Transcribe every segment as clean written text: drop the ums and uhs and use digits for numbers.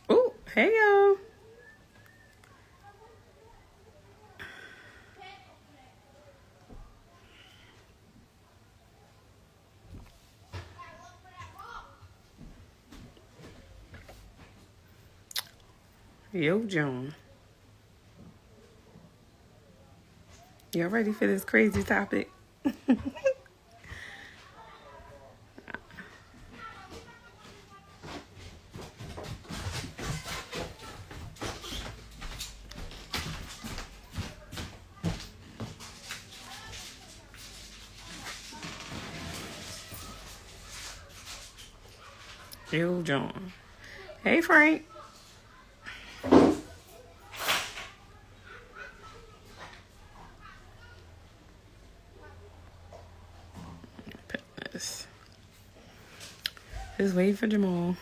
Oh, hey y'all. Yo, John. Y'all ready for this crazy topic? Yo, John. Hey, Frank. Just waiting for Jamal.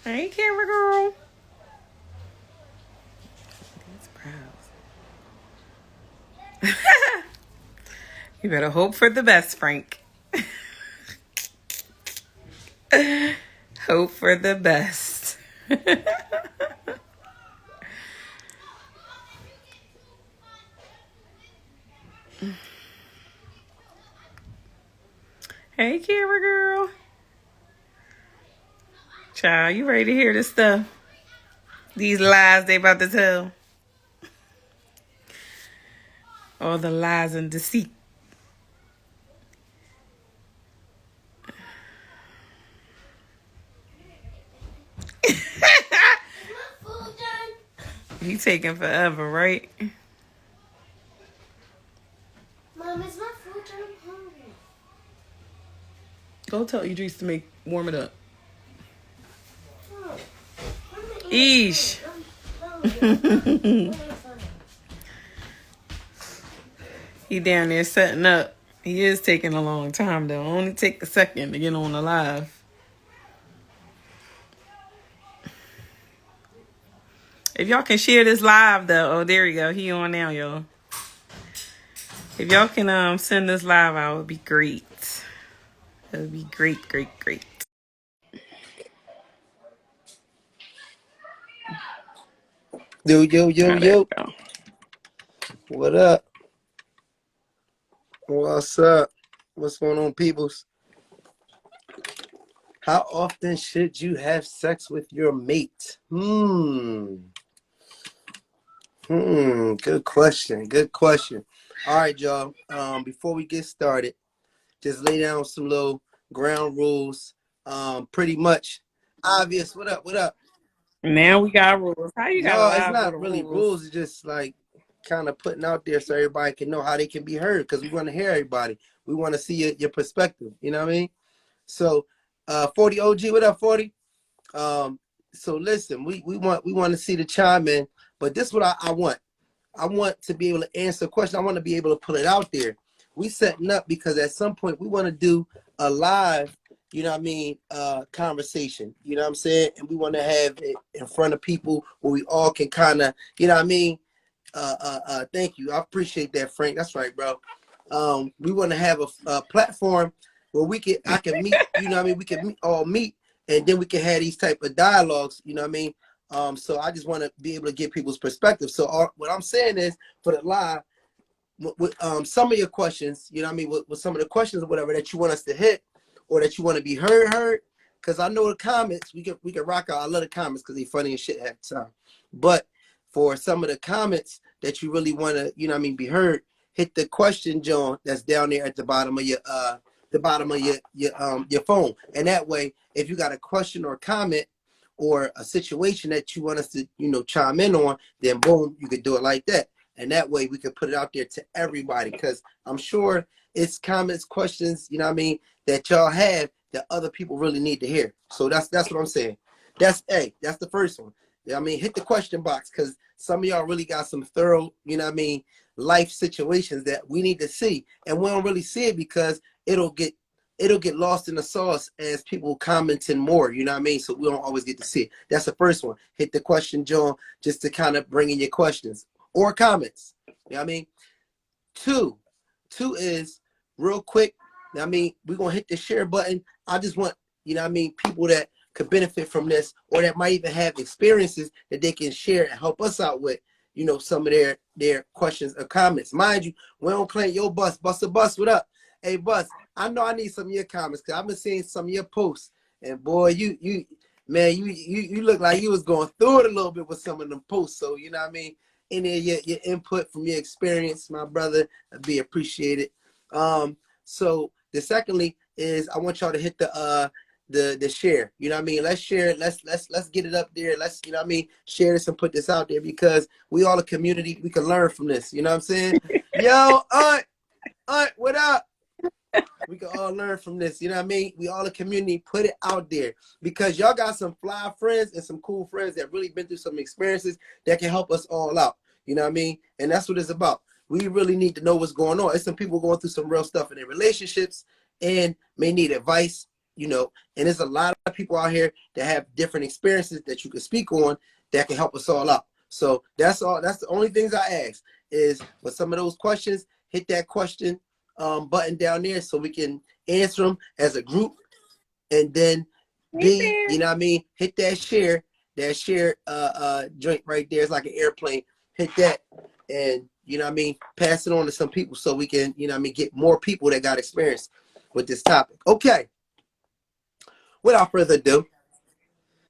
Hey, camera girl. That's proud. You better hope for the best, Frank. Hope for the best. Hey, camera girl. Child, you ready to hear this stuff? These lies they about to tell. All the lies and deceit. You taking forever, right? Mom, is my food done? I'm hungry. Go tell Idris to warm it up. Oh, Eesh. He down there setting up. He is taking a long time though. Only take a second to get on the live. If y'all can share this live though. Oh, there we go. He on now, y'all. If y'all can send this live out, it would be great. It would be great, great, great. Yo, yo, yo, Oh, there yo. we go. What up? What's up? What's going on, peoples? How often should you have sex with your mate? Good question. Good question. All right, y'all. Before we get started, just lay down some little ground rules. Pretty much obvious. What up? What up? Now we got rules. How you got a No, it's live with not the really rules? rules. It's just like kind of putting out there so everybody can know how they can be heard, because we want to hear everybody. We want to see your perspective. You know what I mean? So, 40 OG, what up, 40? So listen, we want to see the chime in, but this is what I want. I want to be able to answer a question. I want to be able to put it out there. We setting up because at some point we want to do a live, you know what I mean, conversation. You know what I'm saying? And we want to have it in front of people where we all can kind of, you know what I mean? Thank you. I appreciate that, Frank. That's right, bro. We want to have a platform where I can meet, you know what I mean? We can all meet, and then we can have these type of dialogues, you know what I mean? So I just want to be able to get people's perspective. So what I'm saying is, for the live, with some of your questions, you know what I mean, with some of the questions or whatever that you want us to hit, or that you want to be heard, because I know the comments, we can rock out. I love the comments because they funny and shit half the time. But for some of the comments that you really want to, you know what I mean, be heard, hit the question, John, that's down there at the bottom of your phone. And that way, if you got a question or comment or a situation that you want us to, you know, chime in on, then boom, you could do it like that. And that way we can put it out there to everybody, because I'm sure it's comments, questions, you know what I mean, that y'all have that other people really need to hear. So that's what I'm saying. That's the first one. I mean, hit the question box, because some of y'all really got some thorough, you know what I mean, life situations that we need to see. And we don't really see it because it'll get lost in the sauce as people commenting more, you know what I mean? So we don't always get to see it. That's the first one. Hit the question, John, just to kind of bring in your questions or comments. You know what I mean? Two is real quick. I mean, we're going to hit the share button. I just want, you know what I mean, people that could benefit from this, or that might even have experiences that they can share and help us out with, you know, some of their questions or comments. Mind you, we don't claim your bus. Buster Bus, what up? Hey, Bus, I know I need some of your comments, because I've been seeing some of your posts. And boy, you look like you was going through it a little bit with some of them posts. So, you know what I mean? Any of your input from your experience, my brother, would be appreciated. So the secondly is I want y'all to hit the share. You know what I mean? Let's share it. Let's get it up there. Let's, you know what I mean, share this and put this out there, because we all a community. We can learn from this. You know what I'm saying? Yo, Aunt, what up? We can all learn from this. You know what I mean? We all a community. Put it out there, because y'all got some fly friends and some cool friends that really been through some experiences that can help us all out. You know what I mean? And that's what it's about. We really need to know what's going on. There's some people going through some real stuff in their relationships and may need advice, you know, and there's a lot of people out here that have different experiences that you can speak on that can help us all out. So that's all. That's the only things I ask is, for some of those questions, hit that question button down there so we can answer them as a group. And then B, you know what I mean, hit that share joint right there. It's like an airplane. Hit that, and you know what I mean, pass it on to some people so we can, you know what I mean, get more people that got experience with this topic. Okay. Without further ado.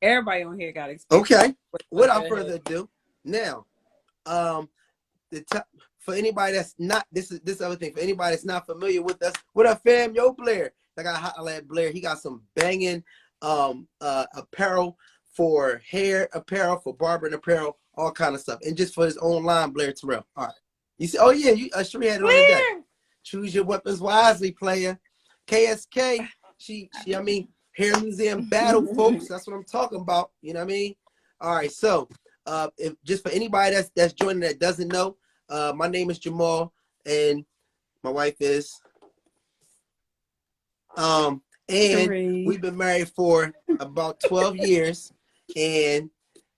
Everybody on here got experience. Okay. Without further ado, now, for anybody that's not, this other thing, for anybody that's not familiar with us, what up, fam? Yo, Blair. I got holler at Blair. He got some banging apparel, for hair apparel, for barbering apparel, all kind of stuff, and just for his own line, Blair Terrell. All right. You see, oh yeah, you Sheree had it on today. Choose your weapons wisely, player. KSK, she I mean, Hair Museum Battle, folks. That's what I'm talking about. You know what I mean? All right, so if just for anybody that's joining that doesn't know, my name is Jamal, and my wife is and Sheree. We've been married for about 12 years, and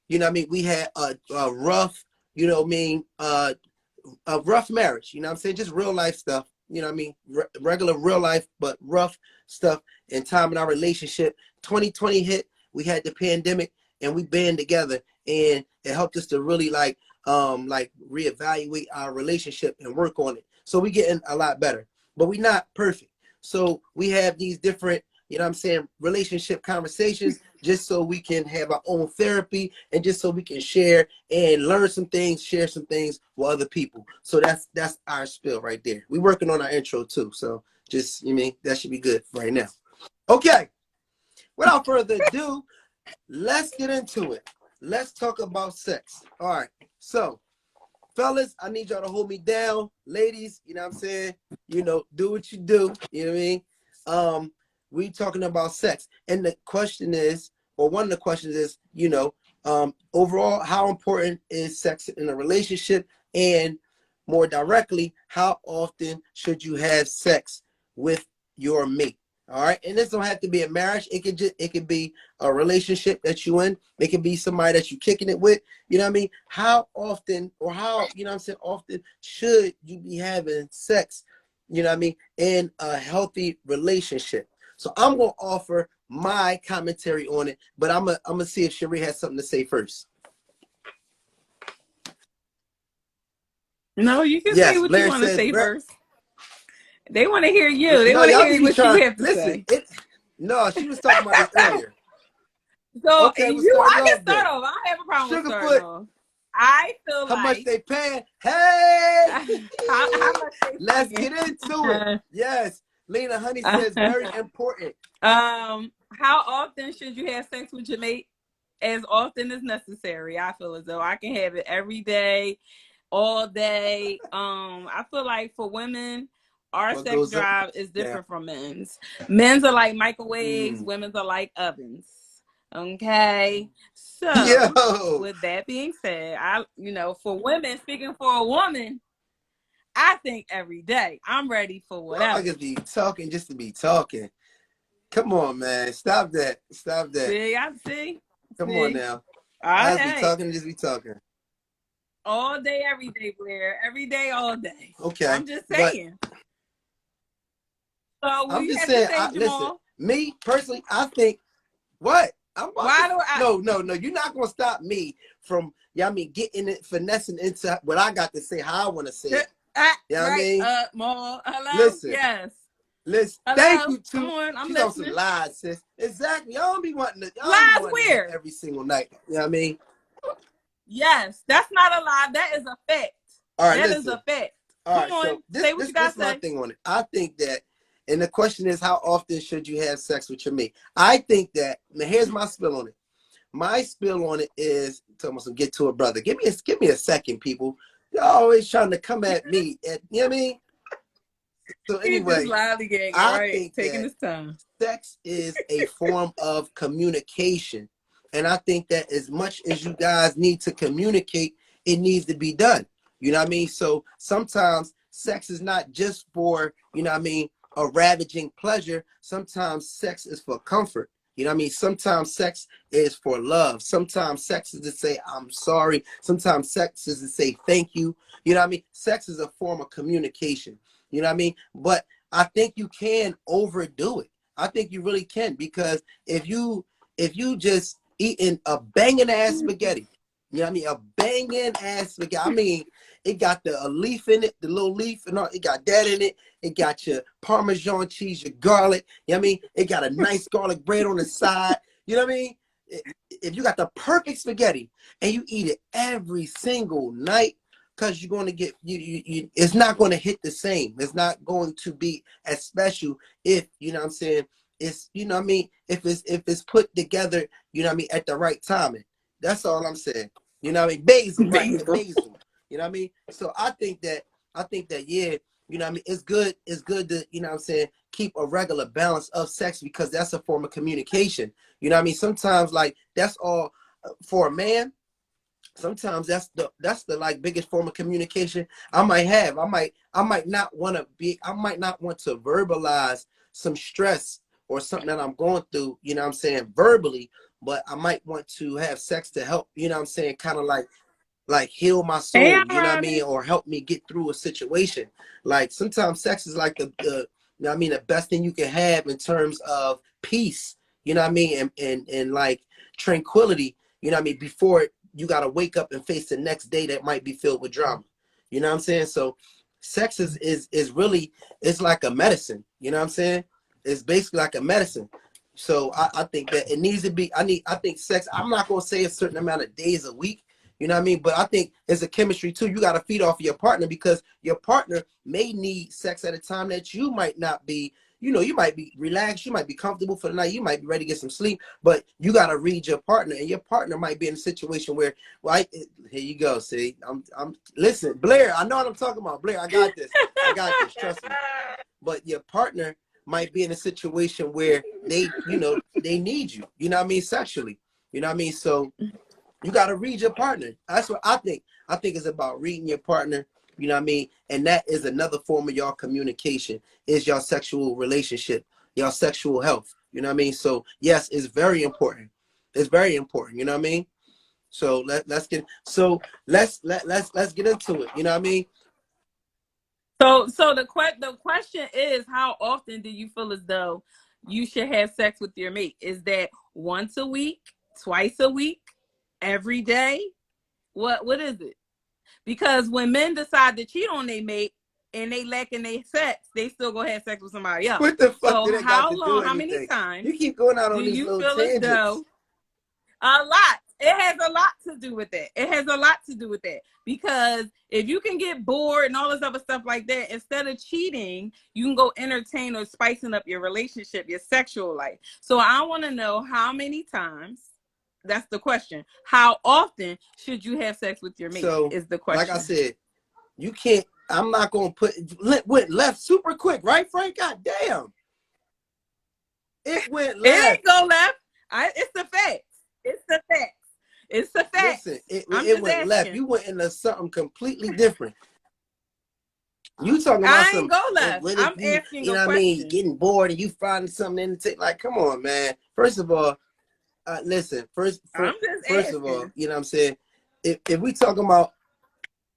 you know what I mean, we had a rough, you know what I mean, a rough marriage, you know what I'm saying, just real life stuff, you know what I mean, regular real life, but rough stuff and time in our relationship. 2020 hit, we had the pandemic, and we band together, and it helped us to really like reevaluate our relationship and work on it. So we getting a lot better, but we not perfect. So we have these different, you know what I'm saying, relationship conversations, just so we can have our own therapy, and just so we can share and learn some things, share some things with other people. So that's our spiel right there. We're working on our intro too. So just, you mean, that should be good right now. Okay. Without further ado, let's get into it. Let's talk about sex. All right. So, fellas, I need y'all to hold me down. Ladies, you know what I'm saying? You know, do what you do. You know what I mean? We talking about sex. And the question is, or one of the questions is, you know, overall, how important is sex in a relationship? And more directly, how often should you have sex with your mate? All right. And this don't have to be a marriage. It could be a relationship that you in. It could be somebody that you kicking it with. You know what I mean? How often, or how, you know what I'm saying, often should you be having sex, you know what I mean, in a healthy relationship? So I'm going to offer my commentary on it, but I'm going to see if Sheree has something to say first. No, you can say what Blair you want to say first. They want to hear you. They want to hear what you have to say. No, she was talking about this earlier. So okay, I can start off. I don't have a problem with starting off. I feel how much they paying? Hey, how much let's get into it. Yes, Lena Honey says very important. How often should you have sex with your mate? As often as necessary. I feel as though I can have it every day. all day. I feel like for women, our What sex goes up? drive is Yeah. different from men's. Men's are like microwaves, Mm. women's are like ovens. Okay. So Yo, with that being said, for women, speaking for a woman, I think every day I'm ready for I whatever. could be talking just to be talking. Come on, man. Stop that. Stop that. See, I see. Come on See. now. All I just be right. talking, just be talking. All day, every day, Blair. Every day, all day. Okay. I'm just But saying. So what I'm you just have to saying, say, listen, Jamal? me personally, I think what? I'm about to Why do I no, you're not gonna stop me from getting it finessing into what I got to say, how I wanna say it. You know what I right? mean? Maul. Hello? Listen, Yes. listen, thank Hello? you Come too. on, I'm She's on some listening. lies, sis. Exactly. Y'all don't be Lies wanting that where? every single night. You know what I mean? Yes, that's not a lie. That is a fact. All right, That is listen. a fact. All Come right, so on, say what you this gotta my say. thing on it. I think that, and the question is, how often should you have sex with your mate? I think that. Now, here's my spill on it. My spill on it is, talking about some get to it, brother. Give me a second, people. You're always trying to come at me. You know what I mean? So He just anyway, lollygagging, I right? think Taking that his time. sex is a form of communication. And I think that as much as you guys need to communicate, it needs to be done. You know what I mean? So sometimes sex is not just for, you know what I mean, a ravaging pleasure. Sometimes sex is for comfort. You know what I mean? Sometimes sex is for love. Sometimes sex is to say, I'm sorry. Sometimes sex is to say, thank you. You know what I mean? Sex is a form of communication. You know what I mean? But I think you can overdo it. I think you really can, because if you just eating a banging ass spaghetti, you know what I mean? A banging ass spaghetti. I mean, it got a leaf in it, the little leaf, and all. It got that in it. It got your Parmesan cheese, your garlic. You know what I mean? It got a nice garlic bread on the side. You know what I mean? If you got the perfect spaghetti and you eat it every single night, because you're going to get it's not going to hit the same. It's not going to be as special if, you know what I'm saying, it's, you know what I mean, if it's put together, you know what I mean, at the right timing. That's all I'm saying. You know what I mean? Basil, right? The Basil. basil. You know what I mean? So I think that yeah, you know what I mean, it's good to, you know what I'm saying, keep a regular balance of sex, because that's a form of communication. You know what I mean? Sometimes, like, that's all for a man. Sometimes that's the like biggest form of communication I might have. I might not want to verbalize some stress or something that I'm going through, you know what I'm saying, verbally, but I might want to have sex to help, you know what I'm saying, kind of like heal my Hey, soul, you know what I mean, Ronnie. or help me get through a situation. Like, sometimes sex is like the you know what I mean, the best thing you can have in terms of peace, you know what I mean, and like tranquility, you know what I mean, before you got to wake up and face the next day that might be filled with drama. You know what I'm saying? So sex is really, it's like a medicine, you know what I'm saying? It's basically like a medicine. So I think that it needs to be, I think sex, I'm not going to say a certain amount of days a week, you know what I mean? But I think it's a chemistry too. You got to feed off of your partner, because your partner may need sex at a time that you might not be, you know, you might be relaxed, you might be comfortable for the night, you might be ready to get some sleep, but you got to read your partner, and your partner might be in a situation where, well, here you go. See, listen, Blair, I know what I'm talking about. Blair, I got this. I got this. Trust me. But your partner might be in a situation where they, you know, they need you, you know what I mean, sexually, you know what I mean? So you got to read your partner. That's what I think. I think it's about reading your partner, you know what I mean? And that is another form of y'all communication, is y'all sexual relationship, y'all sexual health, you know what I mean? So yes, it's very important. It's very important, you know what I mean? So let's get let's get into it, you know what I mean? So the question is, how often do you feel as though you should have sex with your mate? Is that once a week, twice a week, every day? What is it? Because when men decide to cheat on their mate and they lacking their sex, they still go have sex with somebody else. What the fuck So did that got how to do long, how many anything? times You keep going out do on these you little feel as tangents. though a lot? It has a lot to do with that. It has a lot to do with that. Because if you can get bored and all this other stuff like that, instead of cheating, you can go entertain or spicing up your relationship, your sexual life. So I want to know how many times That's the question. How often should you have sex with your mate? So, is the question. like I said, you can't. I'm not gonna went left super quick, right, Frank? God damn, it went left. It ain't go left. It's the facts. It's the facts. It's the facts. Listen, it went asking. left. You went into something completely different. You talking about I ain't go left. I'm asking you know a what I mean? question. Getting bored and you finding something in the take. Like, come on, man. First of all, listen. First of all, you know what I'm saying? If we talking about,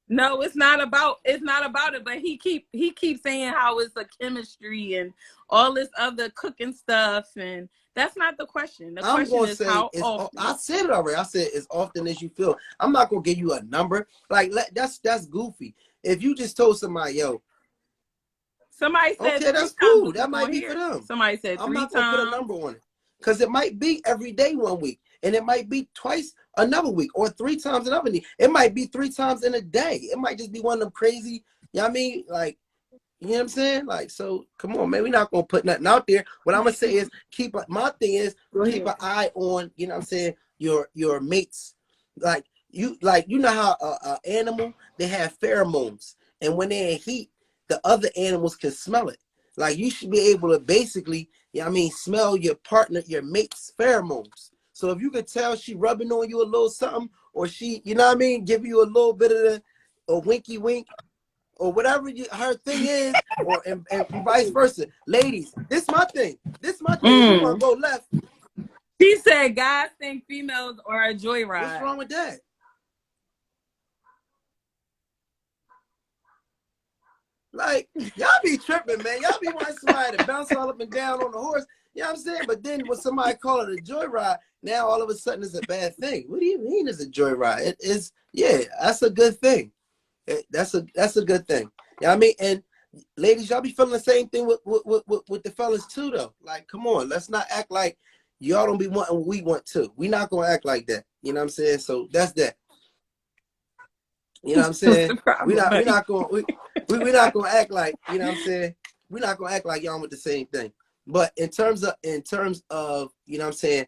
no, it's not about it. But he keeps saying how it's a chemistry and all this other cooking stuff, and that's not the question. The question is how often. I said it already. I said as often as you feel. I'm not gonna give you a number. Like that's goofy. If you just told somebody, yo, somebody said okay, that's cool. That might be for them. Somebody said I'm 3 not gonna put a number on it because it might be every day 1 week, and it might be twice another week, or 3 times another week. It might be 3 times in a day. It might just be one of them crazy. You know what I mean? Like, you know what I'm saying? Like, so come on, man. We're not gonna put nothing out there. What I'm gonna say is my thing is keep an eye on, you know what I'm saying, your mates. Like you know how a animal, they have pheromones, and when they're in heat, the other animals can smell it. Like you should be able to basically, you know what I mean, smell your partner, your mate's pheromones. So if you could tell she rubbing on you a little something, or she, you know what I mean, give you a little bit of a winky wink, or whatever her thing is, or and vice versa. Ladies, this my thing. If you want to go left. She said guys think females are a joyride. What's wrong with that? Like, y'all be tripping, man. Y'all be wanting somebody to bounce all up and down on the horse. You know what I'm saying? But then when somebody call it a joyride, now all of a sudden it's a bad thing. What do you mean it's a joyride? It is, yeah, that's a good thing. That's a good thing. You know what I mean? And ladies, y'all be feeling the same thing with the fellas too, though. Like, come on, let's not act like y'all don't be wanting what we want too. We not gonna act like that. You know what I'm saying? So that's that. You know what I'm saying? We're not gonna act like, you know what I'm saying? We're not gonna act like y'all want the same thing. But in terms of, you know what I'm saying?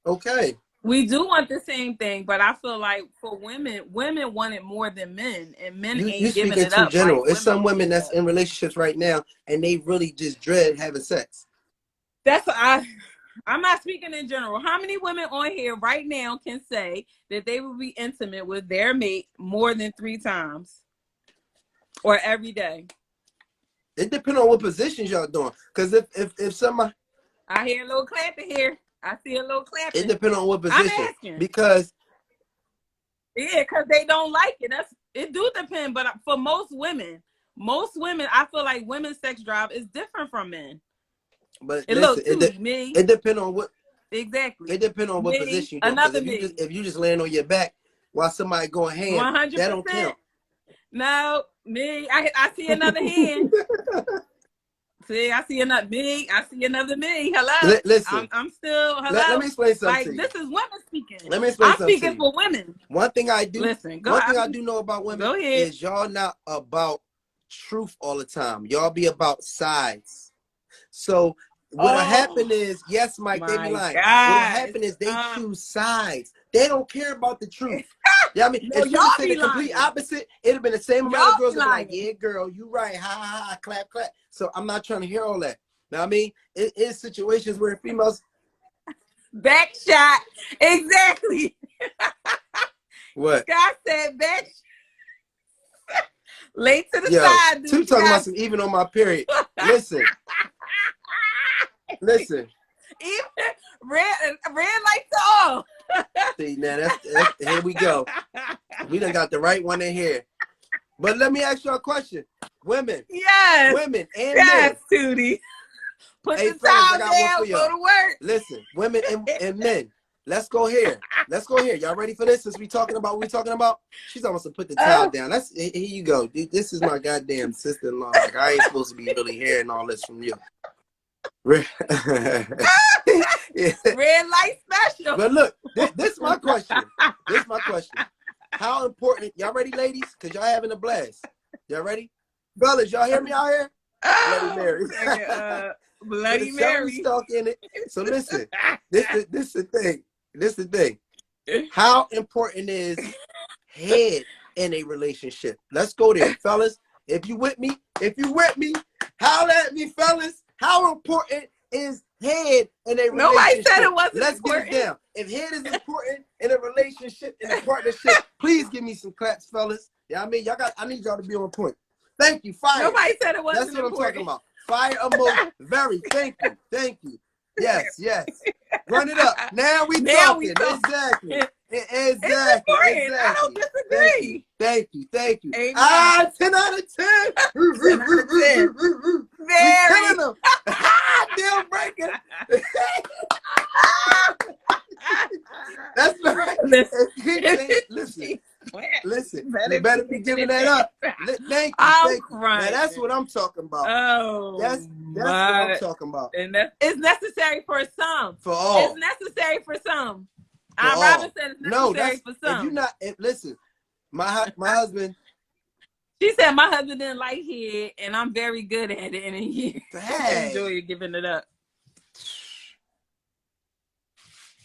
Okay. We do want the same thing, but I feel like for women want it more than men, and men ain't giving it up. General. Like it's some women that's in relationships right now, and they really just dread having sex. I'm not speaking in general. How many women on here right now can say that they will be intimate with their mate more than 3 times or every day? It depends on what positions y'all doing. Because if somebody, I hear a little clapping here. I see a little clapping. It depends on what position. I'm asking. Because they don't like it. It do depend, but for most women, I feel like women's sex drive is different from men. But it depends on what exactly. It depends on what position you're doing. If you just laying on your back while somebody going hand, 100%. That don't count. No, me. I see another hand. See, I see another me. I see another me. Hello. Listen, I'm still hello. Let me explain something to you. This is women speaking. Let me explain something. I'm speaking for women. One thing I do. Listen, one thing I do know about women is y'all not about truth all the time. Y'all be about sides. So what'll happen is, yes, Mike, they be lying. What'll happen is they choose sides. They don't care about the truth. Yeah, I mean, if you say the complete opposite, it'd have been the same amount of girls that be like, yeah, girl, you right, ha, ha, ha, clap, clap. So I'm not trying to hear all that. Now, I mean, it is situations where females back shot. Exactly. What? Scott said back late to the side. Two talking about some even on my period. Listen. Listen. Even red lights all. See, now that's here we go. We done got the right one in here. But let me ask you a question. Women. Yes. Women and men. Tootie. Put the towel down, go to work. Listen, women and men. Let's go here. Y'all ready for this? Since we talking about what we talking about? She's almost to put the towel down. Here you go. This is my goddamn sister-in-law. Like, I ain't supposed to be really hearing all this from you. Red light special. But look, this is my question. How important? Y'all ready, ladies? Because y'all having a blast. Y'all ready? Fellas, y'all hear me out here? Bloody Mary. Bloody Mary. Stuck in it. So listen, this is the thing. This is the thing. How important is head in a relationship? Let's go there, fellas. If you with me, holler at me, fellas. How important is head in a relationship? Nobody said it wasn't Let's important. get it down. If head is important in a relationship, in a partnership, please give me some claps, fellas. Yeah, I mean, I need y'all to be on point. Thank you. Fire. Nobody said it wasn't That's what important. I'm talking about. Fire emoji. Very. Thank you. Yes. Run it up. Now we talking. Exactly. It's important. I don't disagree. Thank you. Amen. 10 out of 10. 10 out of 10. We killing them. Deal breaker. That's right. Listen. You better be giving that up. Thank you. Now that's what I'm talking about. Oh, that's what I'm talking about. And it's necessary for some. For all. It's necessary for some. Robin said it's necessary for some. If you not, listen, my husband. She said my husband didn't like it, and I'm very good at it, and he enjoy giving it up.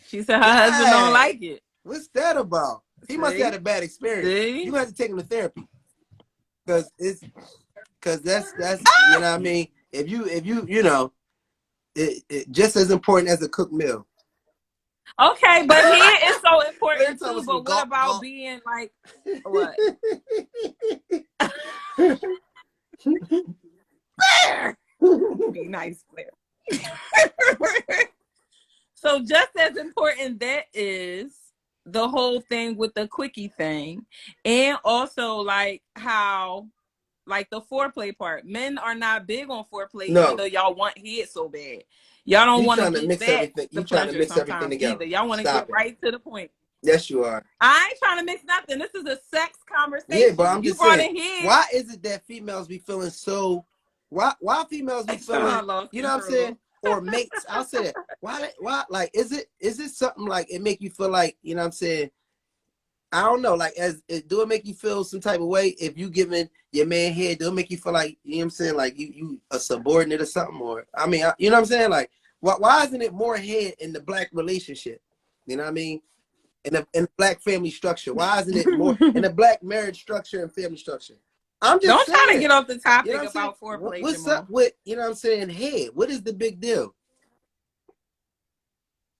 She said her husband don't like it. What's that about? He must have had a bad experience. You have to take him to therapy, because that's you know what I mean. If you know, it just as important as a cooked meal. Okay, but head is so important too. But what about being like what? Be nice, Claire. So just as important that is the whole thing with the quickie thing, and also like how like the foreplay part. Men are not big on foreplay, even though y'all want head so bad. Y'all don't want to mix everything. You trying to mix everything together. Either. Y'all want to get right to the point. Yes, you are. I ain't trying to mix nothing. This is a sex conversation. Yeah, but I'm just saying. Why is it that females be feeling so? Why females be feeling? You know what I'm saying? Or mates. I'll say that. Why? Like, is it something like it make you feel like, you know what I'm saying? I don't know. Like, do it make you feel some type of way if you giving your man head? Do it make you feel like, you know what I'm saying? Like you a subordinate or something? Or I mean, you know what I'm saying? Like, why isn't it more head in the black relationship? You know what I mean? In the black family structure, why isn't it more in the black marriage structure and family structure? I'm just don't try to get off the topic, you know, about foreplay. What's up with, you know what I'm saying, head? What is the big deal?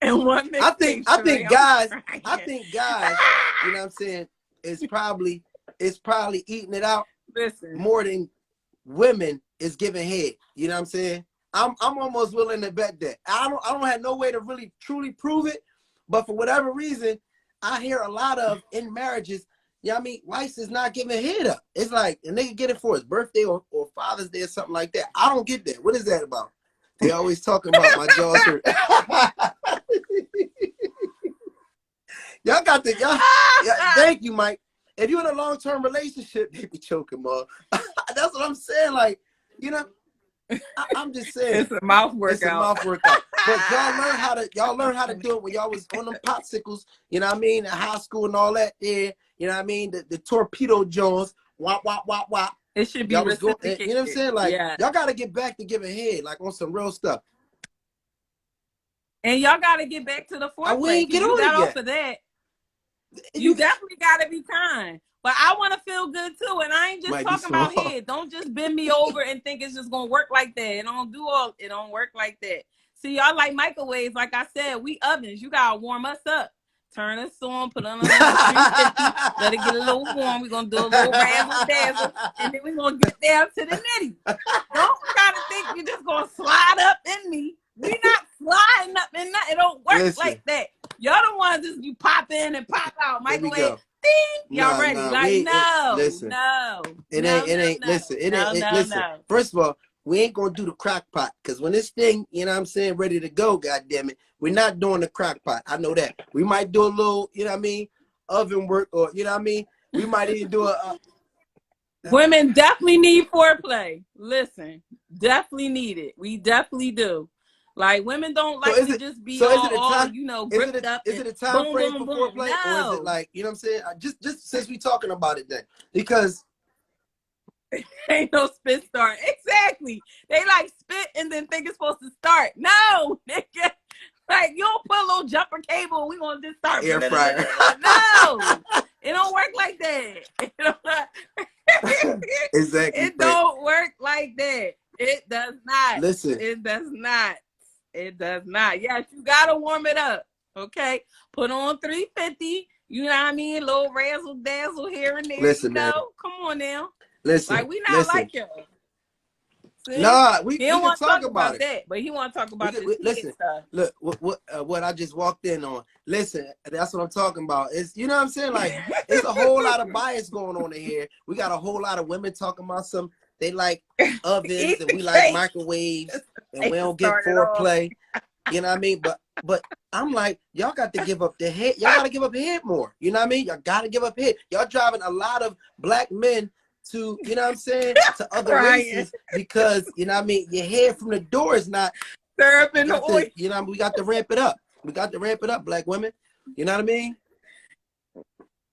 And what I think guys, you know what I'm saying, is probably eating it out more than women is giving head. You know what I'm saying? I'm almost willing to bet that. I don't have no way to really truly prove it, but for whatever reason, I hear a lot of in marriages, you know what I mean, wives is not giving head up. It's like a nigga get it for his birthday or Father's Day or something like that. I don't get that. What is that about? They always talking about my jaws hurt. Y'all got the thank you, Mike. If you're in a long-term relationship, they be choking, Mom. That's what I'm saying. Like, you know, I'm just saying. It's a mouth workout. But y'all learn how to do it when y'all was on them popsicles, you know what I mean, in high school and all that there. You know what I mean? The torpedo Jones, wop. It should be reciprocated. You know what I'm saying? Like, y'all got to get back to giving head, like on some real stuff. And y'all got to get back to the foreplay. We ain't get on it yet. Off of that. You definitely got to be kind. But I want to feel good too. And I ain't just talking about head. Don't just bend me over and think it's just going to work like that. It don't work like that. See, y'all like microwaves. Like I said, we ovens. You got to warm us up. Turn us on, put on a little 350, let it get a little warm. We're going to do a little razzle dazzle, and then we're going to get down to the nitty. Don't try to think you're just going to slide up in me. We not sliding up in that. It don't work like that. Y'all the ones just you pop in and pop out. Microwave, ding, y'all ready. No. It ain't, listen. First of all, we ain't going to do the crock pot, because when this thing, you know what I'm saying, ready to go, goddamn it, we're not doing the crock pot. I know that. We might do a little, you know what I mean, oven work, or, you know what I mean, we might even do Women definitely need foreplay. Listen, definitely need it. We definitely do. Like, women don't like to just be all you know, gripped up. Is it a time frame for foreplay? No. Or is it like, you know what I'm saying? Just since we talking about it then. Because ain't no spit start. Exactly. They like spit and then think it's supposed to start. No, nigga. Like, you don't put a little jumper cable and we gonna just start. Air fryer. No, it don't work like that. Exactly, It Frank. don't work like that. It does not. Listen. It does not. It does not. Yes, you gotta warm it up. Okay, put on 350. You know what I mean? Little razzle dazzle here and there. Listen, you know, man. come on now. Listen. Like, we not like y'all. See? Nah, we He don't can want to talk about it. that, but he want to talk about this listen, stuff. Look, what I just walked in on. Listen, that's what I'm talking about. It's, you know what I'm saying? Like, it's a whole lot of bias going on in here. We got a whole lot of women talking about they like ovens and we like microwaves and we don't get foreplay. You know what I mean? But I'm like, y'all got to give up the head. Y'all got to give up head more. You know what I mean? Y'all got to give up head. Y'all driving a lot of black men to, you know what I'm saying, to other races because, you know what I mean, your head from the door is not serving the oil. You know, we got to ramp it up. We got to ramp it up, black women. You know what I mean?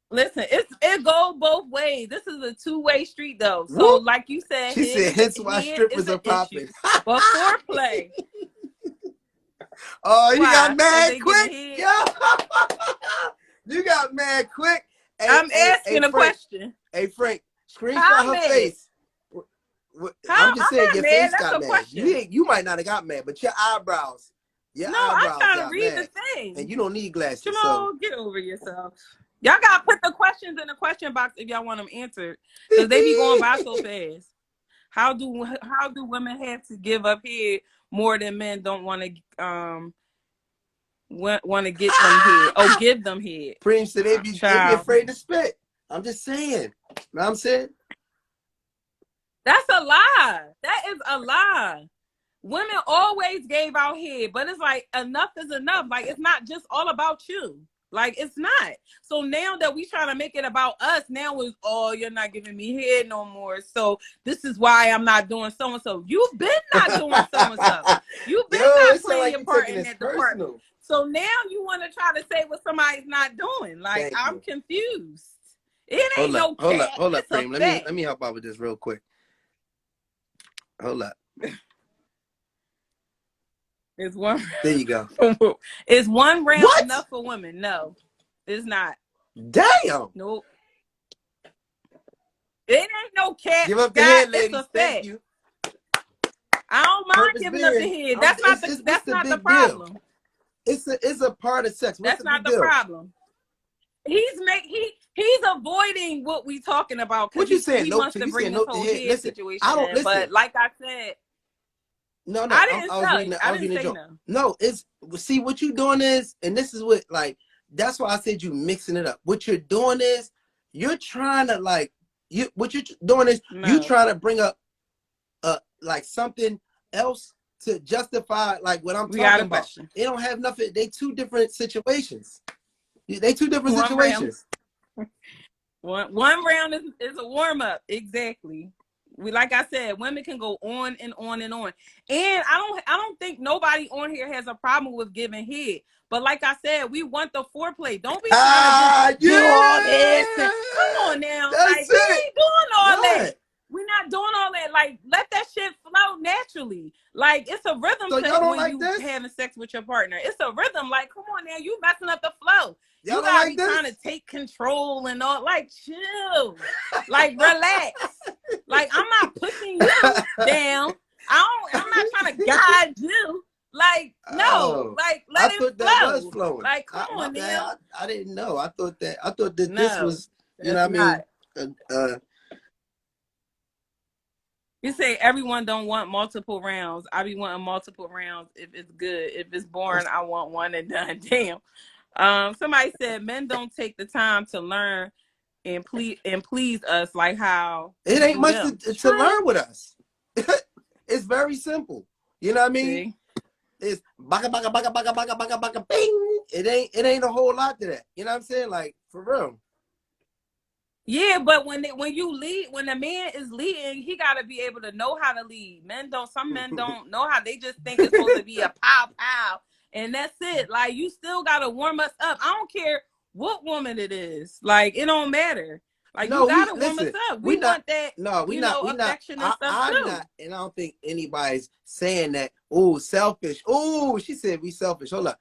Listen, it goes both ways. This is a two-way street, though. So, like you said, she said, hence why strippers are popping. But foreplay. Oh, you got mad quick. Yeah. You got mad quick. Hey, I'm asking a question. Hey, Frank, screenshot her face. I'm just saying, your face got mad. You might not have got mad, but your eyebrows. I'm trying to read the thing. And you don't need glasses. Jamal, get over yourself. Y'all gotta put the questions in the question box if y'all want them answered, because they be going by so fast. How do women have to give up head more than men don't want to get them head or give them head? Preem said they be afraid to spit. I'm just saying. You know what I'm saying? That's a lie. That is a lie. Women always gave out head, but it's like enough is enough. Like, it's not just all about you. Like, it's not. So now that we trying to make it about us, now it's, oh, you're not giving me head no more. So this is why I'm not doing so and so. You've been not doing so and so. You've been not playing your part in that department. So now you want to try to say what somebody's not doing. Like, I'm confused. It ain't no cat. Hold up, Preem. Let me help out with this real quick. Hold up. There you go. Is one round enough for women? No, it's not. Damn. Nope. It ain't no cat. Give up the head, ladies. Thank you. I don't mind giving up the head. That's not the problem. It's a part of sex. That's not the problem. He's avoiding what we talking about. What you saying? He wants to bring this whole head situation. I don't listen. But like I said. No, I didn't say no. No, see what you're doing is, and this is what, like, that's why I said you mixing it up. What you're doing is you're trying to you trying to bring up like something else to justify like what I'm talking about. They don't have nothing. They two different situations. One round is a warm up. Exactly. Like I said, women can go on and on and on. And I don't think nobody on here has a problem with giving head. But like I said, we want the foreplay. Don't be trying to do all this. Come on now. Like, we ain't doing all that. We're not doing all that. Like, let that shit flow naturally. Like, it's a rhythm to when you having sex with your partner. It's a rhythm. Like, come on now, you messing up the flow. You gotta be trying to take control and all. Like, chill. Like, relax. Like, I'm not pushing you down. I'm not trying to guide you. Like, no. Like, let it flow. That was flowing. Like, come on now. I didn't know. I thought that this was, you know what I mean? You say everyone don't want multiple rounds. I be wanting multiple rounds if it's good. If it's boring, I want one and done. Damn. Somebody said men don't take the time to learn and please us like how it ain't much to learn with us. It's very simple. You know what I mean? See? It's baka baka baka baka baka baka baka bing. It ain't a whole lot to that. You know what I'm saying? Like, for real. Yeah, but when the man is leading, he got to be able to know how to lead. Some men don't know how. They just think it's supposed to be a pow pow, and that's it. Like, you still got to warm us up. I don't care what woman it is. Like, it don't matter. Like, you No, gotta warm us listen. up. We We not. want that, No, we not. We not. affection and stuff I'm too. not, and I don't think anybody's saying that. Oh, selfish. Oh, she said we selfish. Hold up.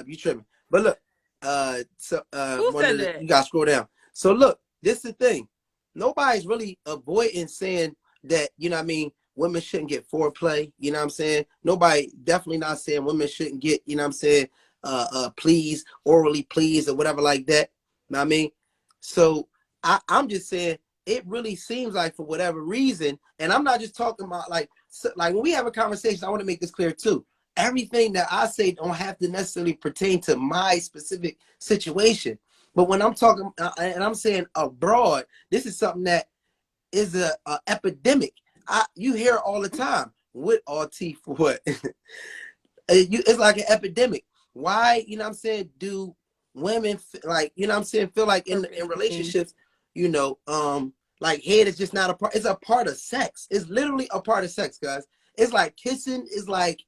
You tripping? But look, Who said that? you gotta scroll down. So look, this is the thing. Nobody's really avoiding saying that. You know what I mean? Women shouldn't get foreplay. You know what I'm saying? Nobody definitely not saying women shouldn't get. You know what I'm saying? Please, orally please, or whatever like that. You know what I mean? So I'm just saying it really seems like for whatever reason, and I'm not just talking about like when we have a conversation, I want to make this clear too. Everything that I say don't have to necessarily pertain to my specific situation. But when I'm talking, and I'm saying abroad, this is something that is a epidemic. You hear all the time. With RT for what? It's like an epidemic. Why, you know what I'm saying, do women like, you know what I'm saying, feel like in relationships, you know, like head is just not a part, it's a part of sex. It's literally a part of sex, guys. It's like kissing, is like,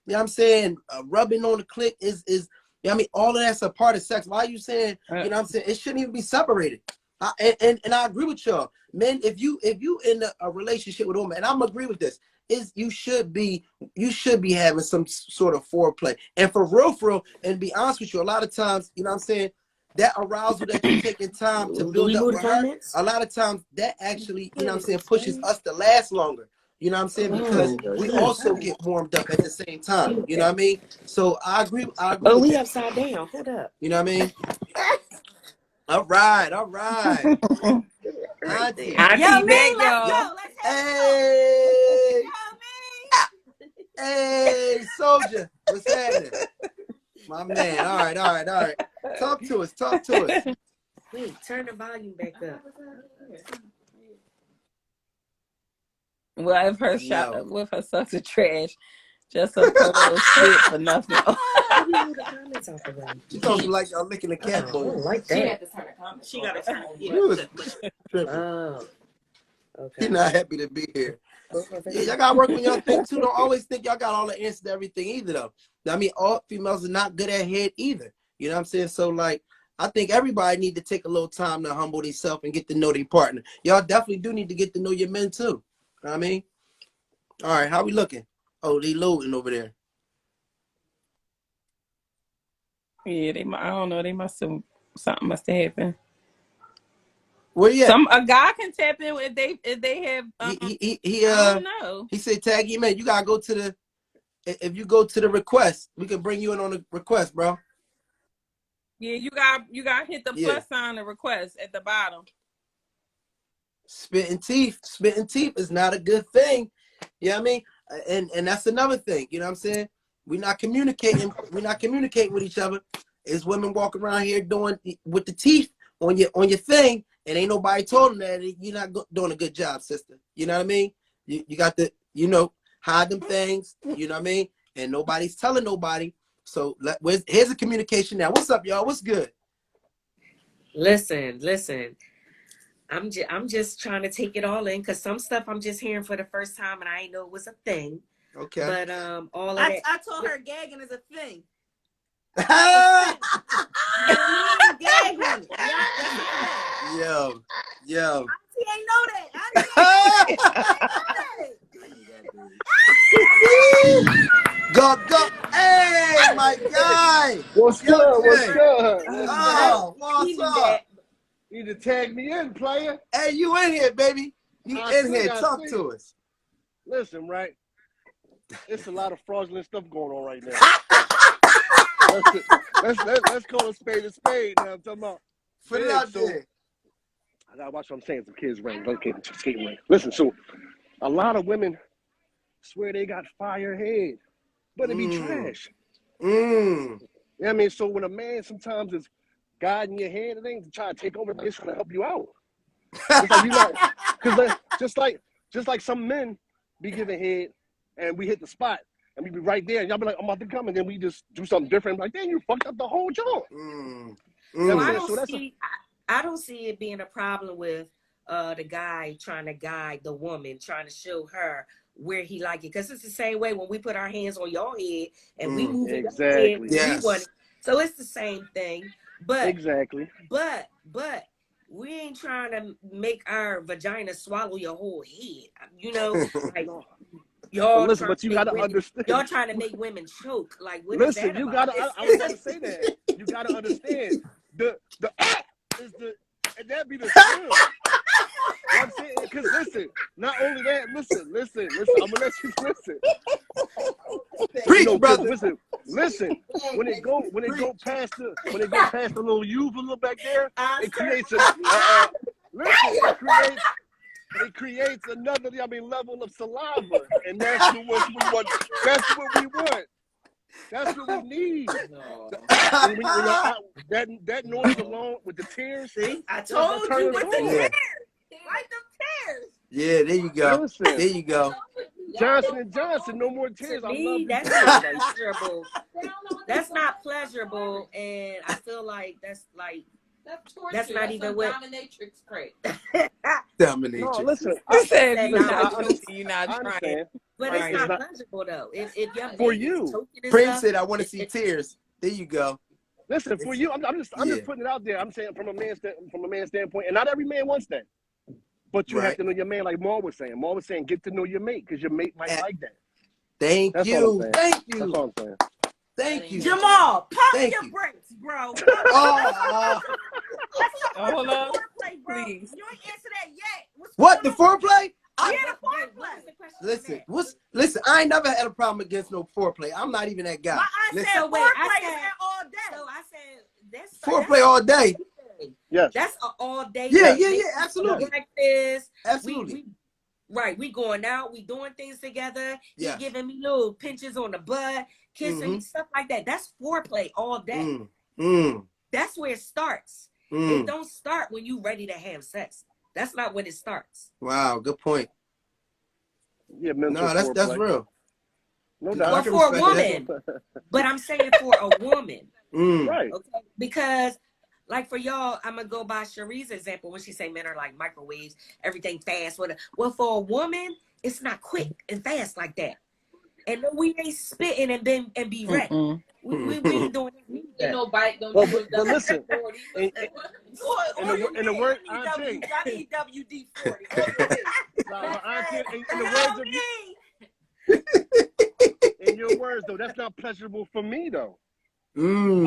you know what I'm saying, rubbing on the clit is you know what I mean, all of that's a part of sex. Why are you saying, you know what I'm saying, it shouldn't even be separated? And I agree with y'all. Men, if you in a relationship with a woman, and I'm agree with this, is you should be having some sort of foreplay. And for real, and be honest with you, a lot of times, you know what I'm saying, that arousal that you're taking time to build up with her, a lot of times that actually, you know what I'm saying, pushes us to last longer. You know what I'm saying? Because we also get warmed up at the same time. You know what I mean? So I agree. Oh, with we that. upside down. Hold up. You know what I mean? All right. Right Auntie. there. Yo, me, let's Yo. go. Let's have Hey. Yo, me. Hey, soldier. What's happening? My man. All right. Talk to us. Wait, turn the volume back up. Well, if her shot No. with her sucks of trash, just a total spit for nothing. How do you move the comments off the way? She told you like y'all licking the cat I bowl. don't like She had that. to turn the comments. She got to turn it. You was tripping. Oh, okay. You're not happy to be here. Yeah, y'all gotta work on y'all thing too. Don't always think y'all got all the answers to everything either though. I mean, all females are not good at head either. You know what I'm saying? So like, I think everybody need to take a little time to humble themselves and get to know their partner. Y'all definitely do need to get to know your men too. You know what I mean? All right, how we looking? Oh, they loading over there. Yeah, I don't know. They must have, something must have happened. Where you at? A guy can tap in if they have. He I don't know. He said tag him in. You gotta go to the. If you go to the request, we can bring you in on the request, bro. Yeah, you got hit the plus sign of request at the bottom. Spitting teeth is not a good thing. You know what I mean? And that's another thing. You know what I'm saying? We're not communicating with each other. It's women walking around here doing with the teeth on your thing, and ain't nobody told them that you're not doing a good job, sister. You know what I mean? You got to, you know, hide them things. You know what I mean? And nobody's telling nobody. So here's a communication now. What's up, y'all? What's good? Listen. I'm just trying to take it all in because some stuff I'm just hearing for the first time and I didn't know it was a thing. Okay. But all of that. I told her gagging is a thing. Gagging. Yo. She ain't know that. Go. Hey, my guy. What's good? Oh, what's up? You need to tag me in, player. Hey, you in here, baby. You in here. Talk to us. Listen, right? It's a lot of fraudulent stuff going on right now. let's call a spade a spade now. I'm talking about. Put it out there. I gotta watch what I'm saying. Some kids ring. Okay, skating ring. Listen, so a lot of women swear they got fire head, but it be trash. You know what I mean? So when a man sometimes is guiding your hand and things to try to take over, it's gonna help you out. It's like you not, cause just like some men be giving head, and we hit the spot, and we be right there, and y'all be like, I'm about to come, and then we just do something different. Like, then you fucked up the whole joint. So I don't see it being a problem with the guy trying to guide the woman, trying to show her where he like it, because it's the same way when we put our hands on your head and we move it exactly. Yes. We want it. So it's the same thing. But exactly. But we ain't trying to make our vagina swallow your whole head. You know, like No. But y'all listen, trying but to you make gotta women, understand. y'all trying to make women choke. Like, what is Listen, that you about? gotta. I was about to say that. You gotta understand the is the and that be the thrill. You know what I'm saying? Because listen, not only that, listen. I'm gonna let you listen. Preach, Because brother. listen. When it go past the little uve a little back there, it creates it creates another level of saliva, and that's what we want. That's what we want. That's what we need. When you're out, that noise alone with the tears, See, I that's gonna told turn you us with the on. Yeah. tears. Like them tears. Yeah, there you go. Listen, There you go. Johnson & Johnson, no more tears. To I love me, you that's tears. not Like, pleasurable. That's not pleasurable, and I feel like that's not even what dominatrix crate. no, Dominatrix. listen. He said said you Listen, not I joking, you not I trying. understand. but Right. it's It's not not pleasurable though. If your for man is you. choking and Prince stuff, said, "I want to see tears." There you go. Listen, for you. I'm just Yeah. putting it out there. I'm saying from a man's standpoint, and not every man wants that. But you have Right. to know your man, like Maul was saying. Maul was saying, get to know your mate, because your mate might like that. Thank That's all I'm you. saying. Thank That's you. all I'm saying. Thank you. Jamal, pump Thank your you. brakes, bro. Oh, Hold up, Foreplay, bro. please. You ain't answer that yet. what, the foreplay? Yeah, the Wait, what was foreplay. the question? on Listen, that? listen. I ain't never had a problem against no foreplay. I'm not even that guy. My aunt Listen, said So wait, I foreplay is said- there all day. So I said that's foreplay all day. Yes. That's an all day. Yeah, thing. yeah, Make yeah. Absolutely, breakfast. absolutely. We going out. We doing things together. Yes. He giving me little pinches on the butt, kissing me, stuff like that. That's foreplay all day. That's where it starts. It don't start when you ready to have sex. That's not when it starts. Wow, good point. Yeah, mental No, that's foreplay. real. No I Well, doubt. can for a respect woman, but I'm saying for a woman, Right. okay? Because, like for y'all, I'm gonna go by Cherie's example when she say men are like microwaves, everything fast. Well, for a woman, it's not quick and fast like that. And then we ain't spitting and be ready. Mm-mm. We ain't doing Ain't that. no bite, don't Well, do but listen, in the word, I Auntie, need WD-40. but Auntie, in the words of in your words though, that's not pleasurable for me though. I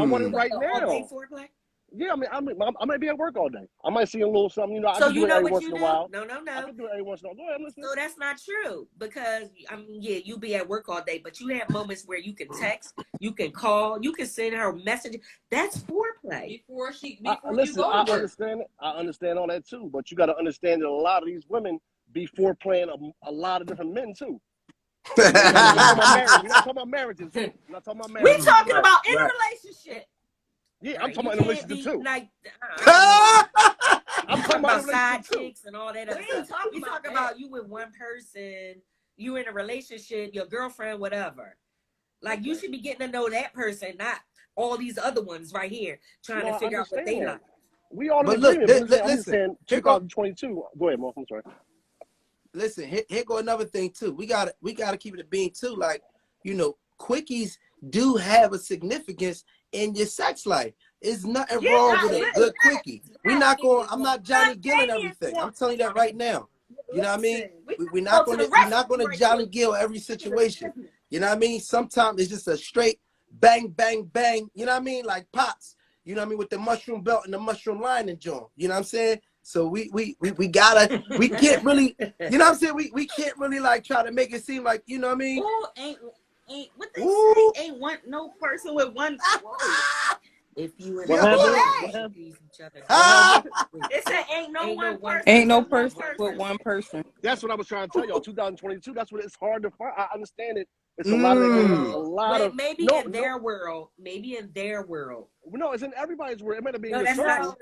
want it right All day now. foreplay. Yeah, I might be at work all day. I might see a little something. I So can do you it know every what once you in a do? while. No. I can do it every once in a while. Go ahead, listen. So that's not true because yeah, you be at work all day, but you have moments where you can text, you can call, you can send her messages. That's foreplay. Before you Listen, go to I work. understand it. I understand all that too. But you got to understand that a lot of these women be foreplaying a lot of different men too. We're not talking about marriage. We're not talking about marriages. We're not talking about We marriages. talking about in a Right. relationship. Yeah, Right. I'm talking You about in a can't relationship be too. like I'm talking talking about in a about side relationship too. chicks and all that other We ain't stuff. talking We about talking that. about you with one person, you in a relationship, your girlfriend, whatever. Like you should be getting to know that person, not all these other ones right here trying to I figure out what they understand. like. We all in But look, agreement. But I'm just listen. saying, Here go. 2022. Go ahead, Mark. I'm sorry. Listen, here go another thing too. We gotta keep it a bean too. Like, quickies do have a significance in your sex life. There's nothing wrong with a good quickie. I'm not Johnny Gilling everything. I'm telling you that right now. You know what I mean? We're not gonna Johnny Gill every situation. You know what I mean? Sometimes it's just a straight bang, bang, bang. You know what I mean? Like Pops. You know what I mean? With the mushroom belt and the mushroom lining joint. You know what I'm saying? So we can't really, you know what I'm saying? We can't really like try to make it seem like, you know what I mean? Ooh, ain't what they say? Ain't one no person with one. If you in What a happened? relationship, What happened? please each other. It said ain't no one person. Ain't no with one person but one person. That's what I was trying to tell y'all. 2022. That's what it's hard to find. I understand it. It's a lot of that going on. A lot of maybe in their world. No, it's in everybody's world. It might have been No, your that's circle. not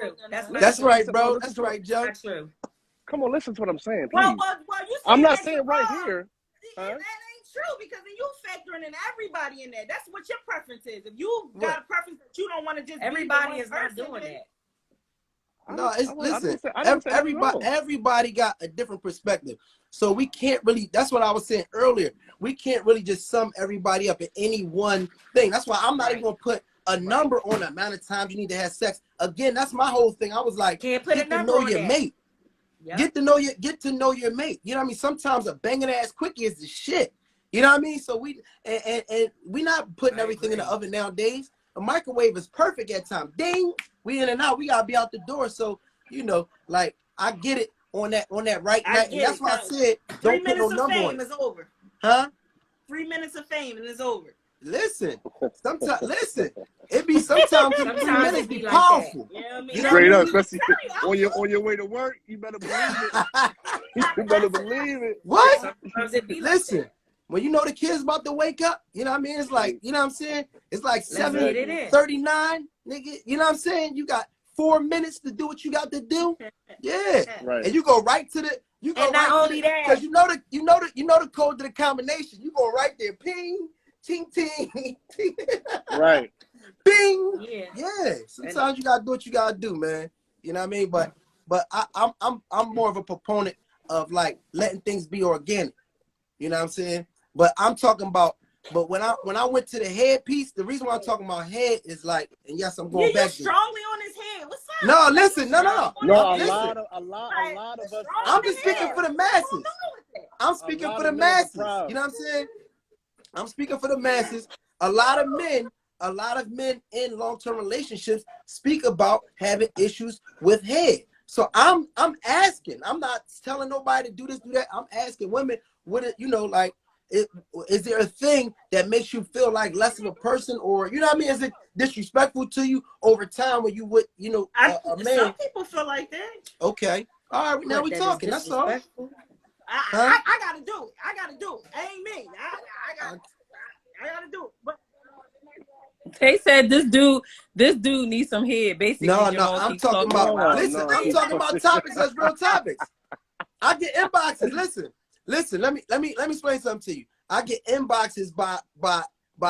true. That's true. right, bro. Listen That's to what- right, Joe. That's not true. Come on, listen to what I'm saying, please. Well, you I'm not that saying you're right wrong. here. That ain't true because then you factoring in everybody in there. That's what your preference is. If you got a preference that you don't want to just Everybody be is not doing that. No, listen. I didn't say Everybody got a different perspective, so we can't really. That's what I was saying earlier. We can't really just sum everybody up in any one thing. That's why I'm not even gonna put a number on the amount of times you need to have sex. Again, that's my whole thing. I was like, Can't put a get to number know on your that. mate. Yep. Get to know your mate. You know what I mean? Sometimes a banging ass quickie is the shit. You know what I mean? So we not putting everything in the oven nowadays. A microwave is perfect at times. Ding, we in and out. We gotta be out the door. So you know, like I get it on that right night, and that's why I said don't put no number on it. Is over. Huh? 3 minutes of fame and it's over. Listen, it be sometimes 3 minutes be like powerful. You know what I mean? You know Straight what I up, mean? especially on your way to work, you better believe it. You better believe it. What? Sometimes it be Listen, like that. when you know the kid's about to wake up, you know what I mean? It's like, you know what I'm saying? It's like Let's get it in. 7:39, nigga. You know what I'm saying? You got 4 minutes to do what you got to do. Yeah. Right. And you go right to the And not only that, because you know the code to the combination. You go right there, ping, ting ting, ting. Right. Bing. yeah. Sometimes you gotta do what you gotta do, man. You know what I mean? But I'm more of a proponent of like letting things be organic. You know what I'm saying? But I'm talking about. But when I went to the head piece, the reason why I'm talking about head is like, and yes, I'm going back. You're strongly on his head. What's up? No, listen, no. No, Listen. a lot of us. I'm just speaking for the masses. I'm speaking for the masses. You know what I'm saying? I'm speaking for the masses. A lot of men in long-term relationships speak about having issues with head. So I'm asking. I'm not telling nobody to do this, do that. I'm asking women, would it, you know, like, is there a thing that makes you feel like less of a person, or you know what I mean? Is it disrespectful to you over time when you would, you know, a man? Some people feel like that. Okay, all right, now we talking. That's all. I gotta do it. I gotta do it. It ain't me. I gotta do it. But They said this dude needs some head. Basically, no, I'm talking about. Listen, I'm talking about topics that's real topics. I get inboxes. Listen. Let me explain something to you. I get inboxes by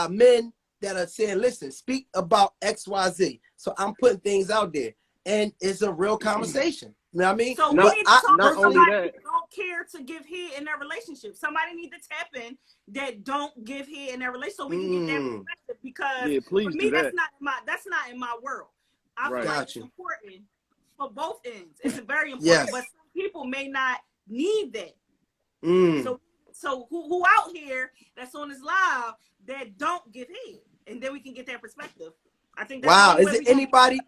men that are saying, "Listen, speak about XYZ." So I'm putting things out there, and it's a real conversation. You know what I mean? So we need to talk not to only somebody that. that don't care to give head in their relationship. Somebody need to tap in that don't give head in their relationship so we can get that perspective. Because for me, that's not in my world. I feel like it's important for both ends. It's very important, but some people may not need that. So who out here that's on this live that don't give head, and then we can get their perspective. I think that's Is it anybody?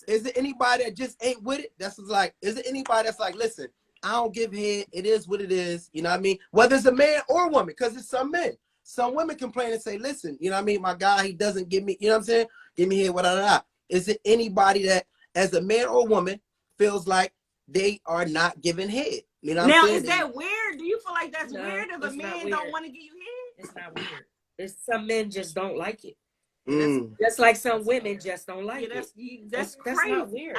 Is it anybody that just ain't with it? That's like, is it anybody that's like, listen, I don't give head. It is what it is. You know what I mean? Whether it's a man or a woman, because it's some men. Some women complain and say, listen, you know what I mean? My guy, he doesn't give me, you know what I'm saying? Give me head, whatever. Is it anybody that, as a man or a woman, feels like they are not giving head? You know what I'm saying? Is that weird? Do you feel like that's weird if a man don't want to give you head? It's not weird. It's some men just don't like it. Mm. Just like some women just don't like it. That's crazy. That's not weird.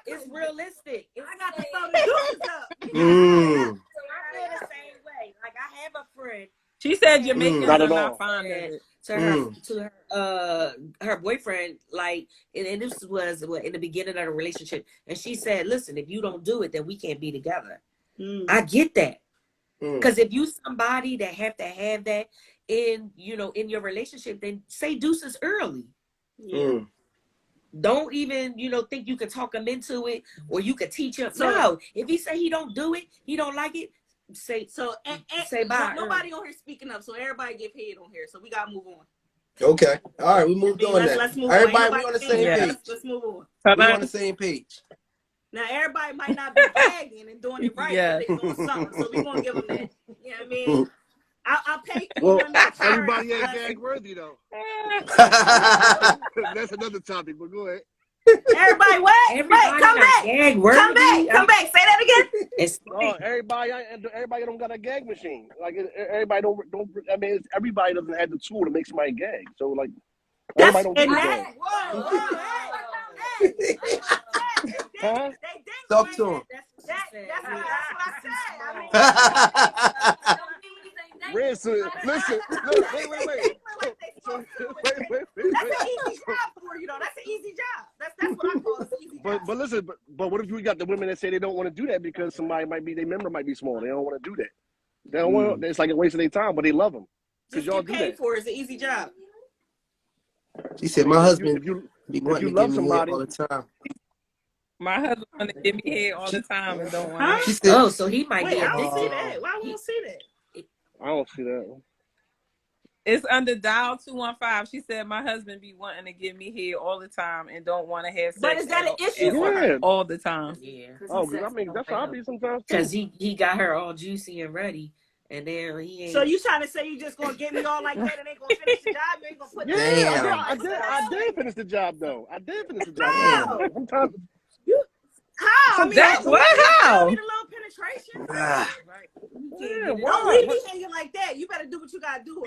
It's realistic. I got to throw the deuces up. I feel the same way. Like I have a friend. She said Jamaicans Not are at not all. fond of it. To her boyfriend, like, and this was in the beginning of the relationship, and she said, "Listen, if you don't do it, then we can't be together." I get that, because if you somebody that have to have that in your relationship, then say deuces early. Don't even think you can talk him into it, or you could teach him. No, if he say he don't do it, he don't like it. Say bye. Nobody on here speaking up, so everybody get paid on here. So we gotta move on. Okay, all right, we moved on. Let's move everybody, on. we on the same page. Let's move on. We on the same page. Now everybody might not be gagging and doing it right, but they doing something. So we gonna give them that. You know what I mean? I'll pay. Well, everybody ain't gag worthy though. That's another topic, but go ahead. Everybody, wait, come back. Come back. Say that again. Everybody don't got a gag machine. Like everybody don't. I mean, everybody doesn't have the tool to make somebody gag. So like, everybody don't get gag. Huh? Talk to him. That's what I said. Listen. Wait. That's an easy job for you, though. That's an easy job. That's what I call an easy job. But listen, but what if you got the women that say they don't want to do that because somebody their member might be small. They don't want to do that. They don't want. It's like a waste of their time, but they love them because y'all do that. For it's an easy job. She said, my husband be if wanting you to give love me head somebody, all the time. My husband want to give me head all the time and don't want to. She said, Oh, so he might be Wait, I don't see addicted. that. Why won't see that? I don't see that. It's under dial 215. She said my husband be wanting to give me head all the time and don't want to have sex. But is that an issue for her? All the time? Yeah. Oh, because I mean, that's how I be sometimes too. Because he got her all juicy and ready, and then he ain't. So you trying to say you just gonna get me all like that and ain't gonna finish the job? You ain't gonna put I did finish the job though. I did finish the job. How? Sometimes. How? I mean, That's what? How? need a little penetration. Right. Yeah, Don't leave me hanging like that. You better do what you gotta do,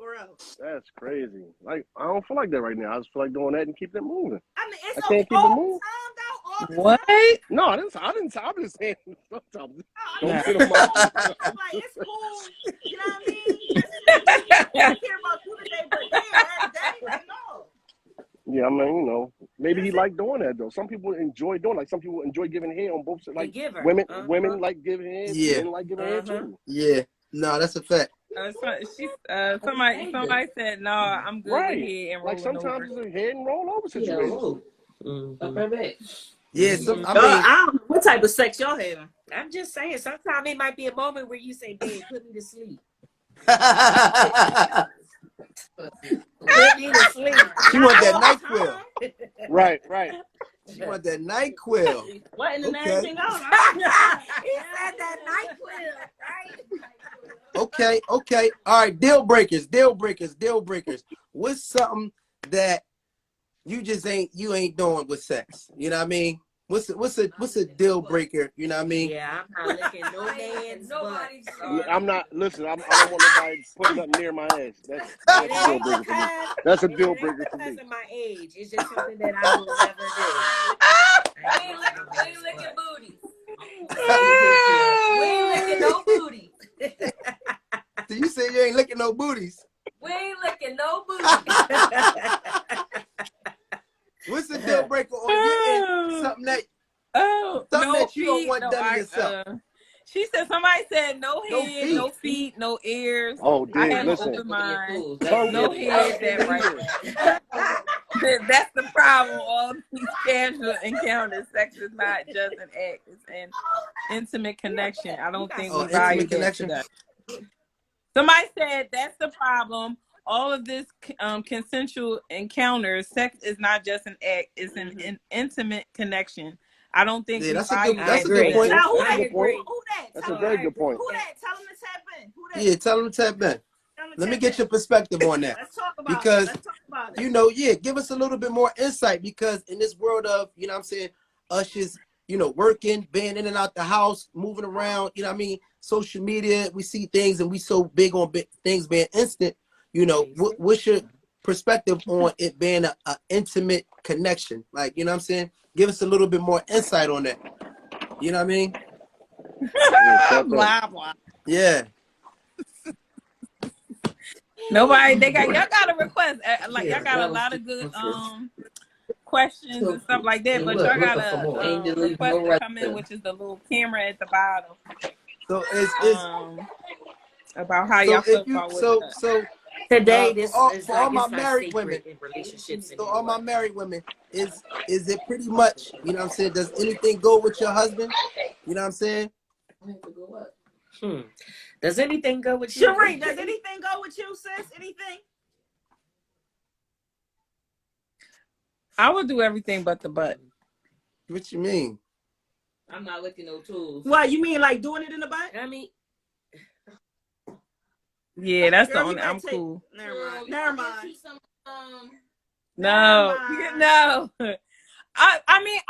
or else. That's crazy. Like I don't feel like that right now. I just feel like doing that and keep it moving. I mean, it's I can't keep it all moving. the time, though. All the What? time. No, I didn't. I'm just saying. Sometimes Nah. don't get on my. Like it's cool. You know what I mean? I care about you today, but damn, every day, like no. Yeah, I mean, you know, maybe he liked doing that though. Some people enjoy doing, like some people enjoy giving head on both sides. Like women like giving head, men like giving head too. Yeah, no, that's a fact. Somebody said no, I'm good with head and rolling like sometimes over. it's a head and roll over situation. Yeah, I don't know what type of sex y'all having. I'm just saying, sometimes it might be a moment where you say, "Babe, put me to sleep." Put me to sleep. She want that NyQuil. Right. She want that NyQuil. What in the everything else? He said that NyQuil, right? Okay. All right, deal breakers. What's something that you ain't doing with sex? You know what I mean? What's a deal breaker? You know what I mean? Yeah, I'm not licking no man's butt. I'm not. Listen, I don't want nobody putting nothing near my ass. That's a deal breaker for me. That's a deal breaker for me. Because of my age, it's just something that I will never do. We ain't licking booty. We ain't licking no booty. So you say you ain't licking no booties? We ain't licking no booty. What's the deal breaker on your end? Something that you don't want done to yourself. She said somebody said no head, no feet, no ears. Oh, I dude, have listen. an open mind. Tongue No head, that right. That's the problem. All these casual encounters. Sex is not just an act; it's an intimate connection. I don't think we value that today. Somebody said that's the problem. All of this consensual encounters, sex is not just an act; it's an intimate connection. I don't think that's a good point. Now, who that? That's a very good point. Who that? Tell them to tap in. Who that? Yeah, tell them to tap in. Let me get your perspective on that. Let's talk about because, it. You know, give us a little bit more insight, because in this world of, you know what I'm saying, us just, working, being in and out the house, moving around, you know what I mean, social media, we see things and we so big on things being instant, what's your perspective on it being an intimate connection? Like, you know what I'm saying? Give us a little bit more insight on that. You know what I mean? Blah, blah. Yeah. Y'all got a request. Y'all got a lot of good questions and stuff like that, but y'all got a request to come in, which is the little camera at the bottom. So about how y'all feel about what today this is for all my married women in relationships. So all my married women, is it pretty much, you know what I'm saying, does anything go with your husband? You know what I'm saying? Does anything go with you? Sheree, does anything go with you, sis? Anything? I would do everything but the butt. What you mean? I'm not licking no tools. What, you mean like doing it in the butt? I mean, yeah, that's the only. I'm cool. Never mind. No. I mean,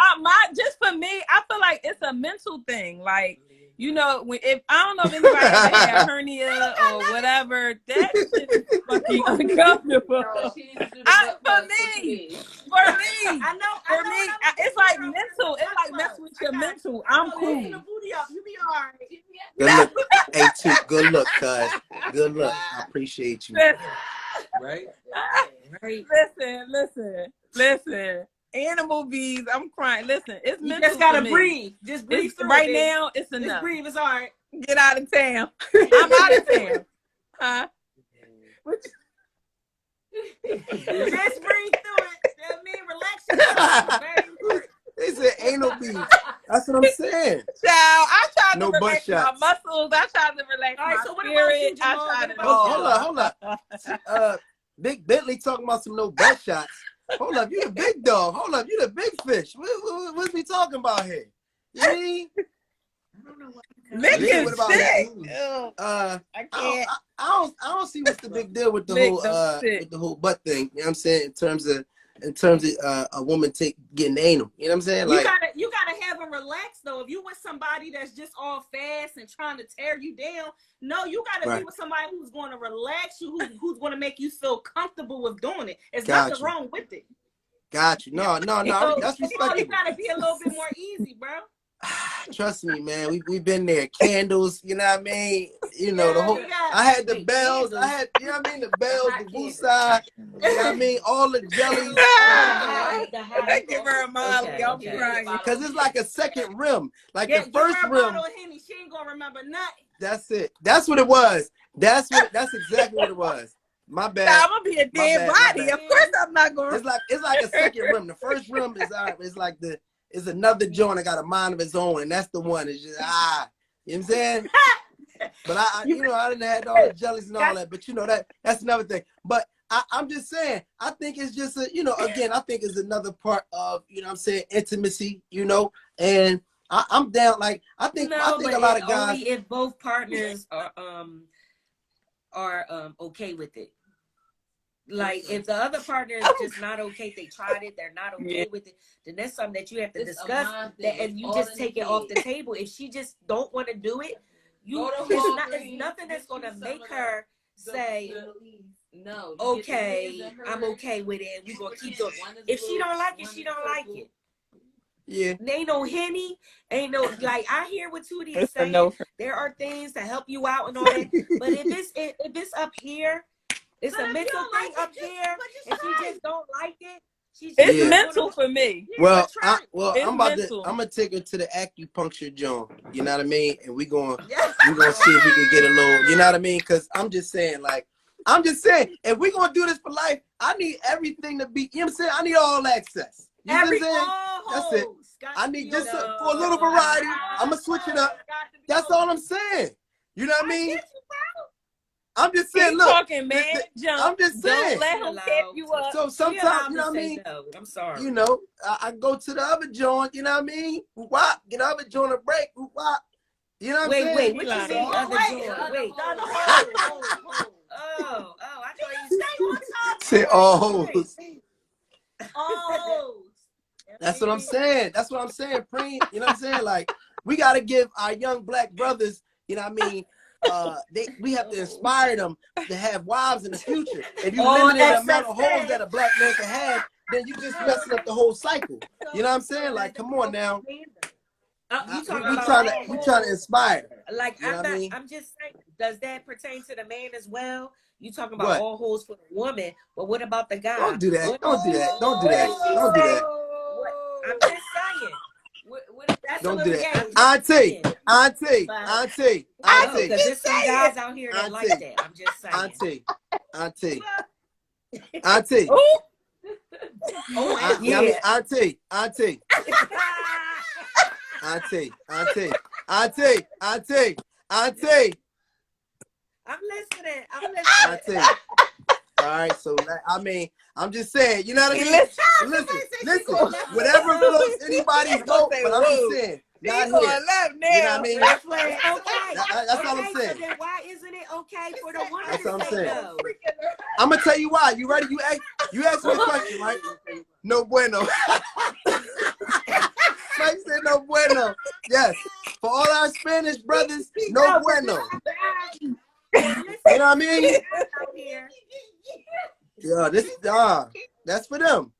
just for me, I feel like it's a mental thing. Like, if I don't know if anybody ever had a hernia or whatever, that shit is fucking uncomfortable. For me, it's like mental. It's like messing with your mental. I'm cool. You be all right. Good look. Hey, too. Good look, cuz. Good look. I appreciate you. Right? Listen. Animal bees, I'm crying. Listen, it's mental. You just gotta breathe. Just breathe through right it, now. It's enough. Just breathe. It's all right. Get out of town. I'm out of town. Huh? Just breathe through it. That mean relax. Very important. They said anal beads. That's what I'm saying. Child, I tried No to butt relax my shots. muscles. I tried to relax All right, my so what about spirit. you, Jamal? I tried What to about Hold up. Big Bentley talking about some no butt shots. Hold up, you the big dog. Hold up, you the big fish. What we talking about here? You mean? I don't know what. Nick Listen, is what about sick. you? I can't. I don't see what's the big deal with the Nick, whole don't sit. with the whole butt thing. You know what I'm saying? In terms of a woman getting anal. You know what I'm saying? Like You gotta have them relaxed though. If you with somebody that's just all fast and trying to tear you down, no, you gotta be with somebody who's going to relax you, who's going to make you feel comfortable with doing it. There's nothing wrong with it. Got you. No, that's respectable. You gotta be a little bit more easy, bro. Trust me, man. We've been there. Candles, you know what I mean? You know, the whole I had the bells, I had, you know what I mean, the bells, the woosah, you know what I mean, all the jellies. Thank you very much. Y'all crying. Because it's like a second rim. Like the first give her a rim. bottle of Henny. She ain't gonna remember nothing. That's it. That's what it was. That's exactly what it was. My bad. I'm gonna be a dead body. Of course I'm not gonna. It's like a second rim. The first rim is it's like it's another joint that got a mind of its own, and that's the one. It's just you know what I'm saying? But I didn't have all the jellies and all that. But that's another thing. But I'm just saying, I think it's just again, I think it's another part of what I'm saying, intimacy, and I'm down. Like I think a lot of guys. Only if both partners are okay with it. Like if the other partner is just not okay, they tried it, they're not okay with it, then that's something that you have to discuss. And you just take it off the table. If she just don't want to do it, it's nothing that's gonna make her say, no, okay, I'm okay with it. We're gonna keep doing it. If she don't like it, she don't like it. Yeah. Ain't no Henny, ain't no like I hear what Tootie is saying. There are things to help you out and all that. But if it's up here, it's a mental thing up here, and she just don't like it. It's mental for me. Well, I'm gonna take her to the acupuncture joint. You know what I mean? And we're gonna see if we can get a little. You know what I mean? Because I'm just saying, if we're gonna do this for life, I need everything to be. You know what I'm saying? I need all access. You know what I'm saying? That's it. I need just for a little variety. I'm gonna switch it up. That's all I'm saying. You know what I mean? I'm just saying, look. Talking, man. I'm just saying. Don't let him tip you up. So sometimes, you know what I mean? No, I'm sorry. I go to the other joint, you know what I mean? Wop, get the other joint a break. Wop. You know what I'm saying? Wait, what you mean other joint? Wait. Oh, I thought you stay on top. Say all hoes. Oh. That's what I'm saying. That's what I'm saying, Preem. You know what I'm saying? Like, we got to give our young black brothers, you know what I mean? We have to inspire them to have wives in the future. If you limit the amount of hoes that a black man can have, then you just messing up the whole cycle. You know what I'm saying? Like, come on now. We trying to inspire. Like, I'm just saying, does that pertain to the man as well? You talking about all hoes for the woman, but what about the guy? Don't do that. Don't do that. Don't do that. Don't do that. I'm just saying. Don't do that. Auntie. Because there's some guys out here that like that. I'm just saying. Auntie. Oh, yeah. Auntie. I'm listening. All right, so I mean, I'm just saying, you know what I mean? Listen. Whatever floats anybody's boat, but I'm just saying, not here. You know what I mean? That's all I'm saying. So then why isn't it okay for the woman That's what I'm to say saying. no? I'm gonna tell you why. You ready? You asked me a question, right? No bueno. Mike said no bueno. Yes. For all our Spanish brothers, no bueno. You know what I mean? Yeah, that's for them.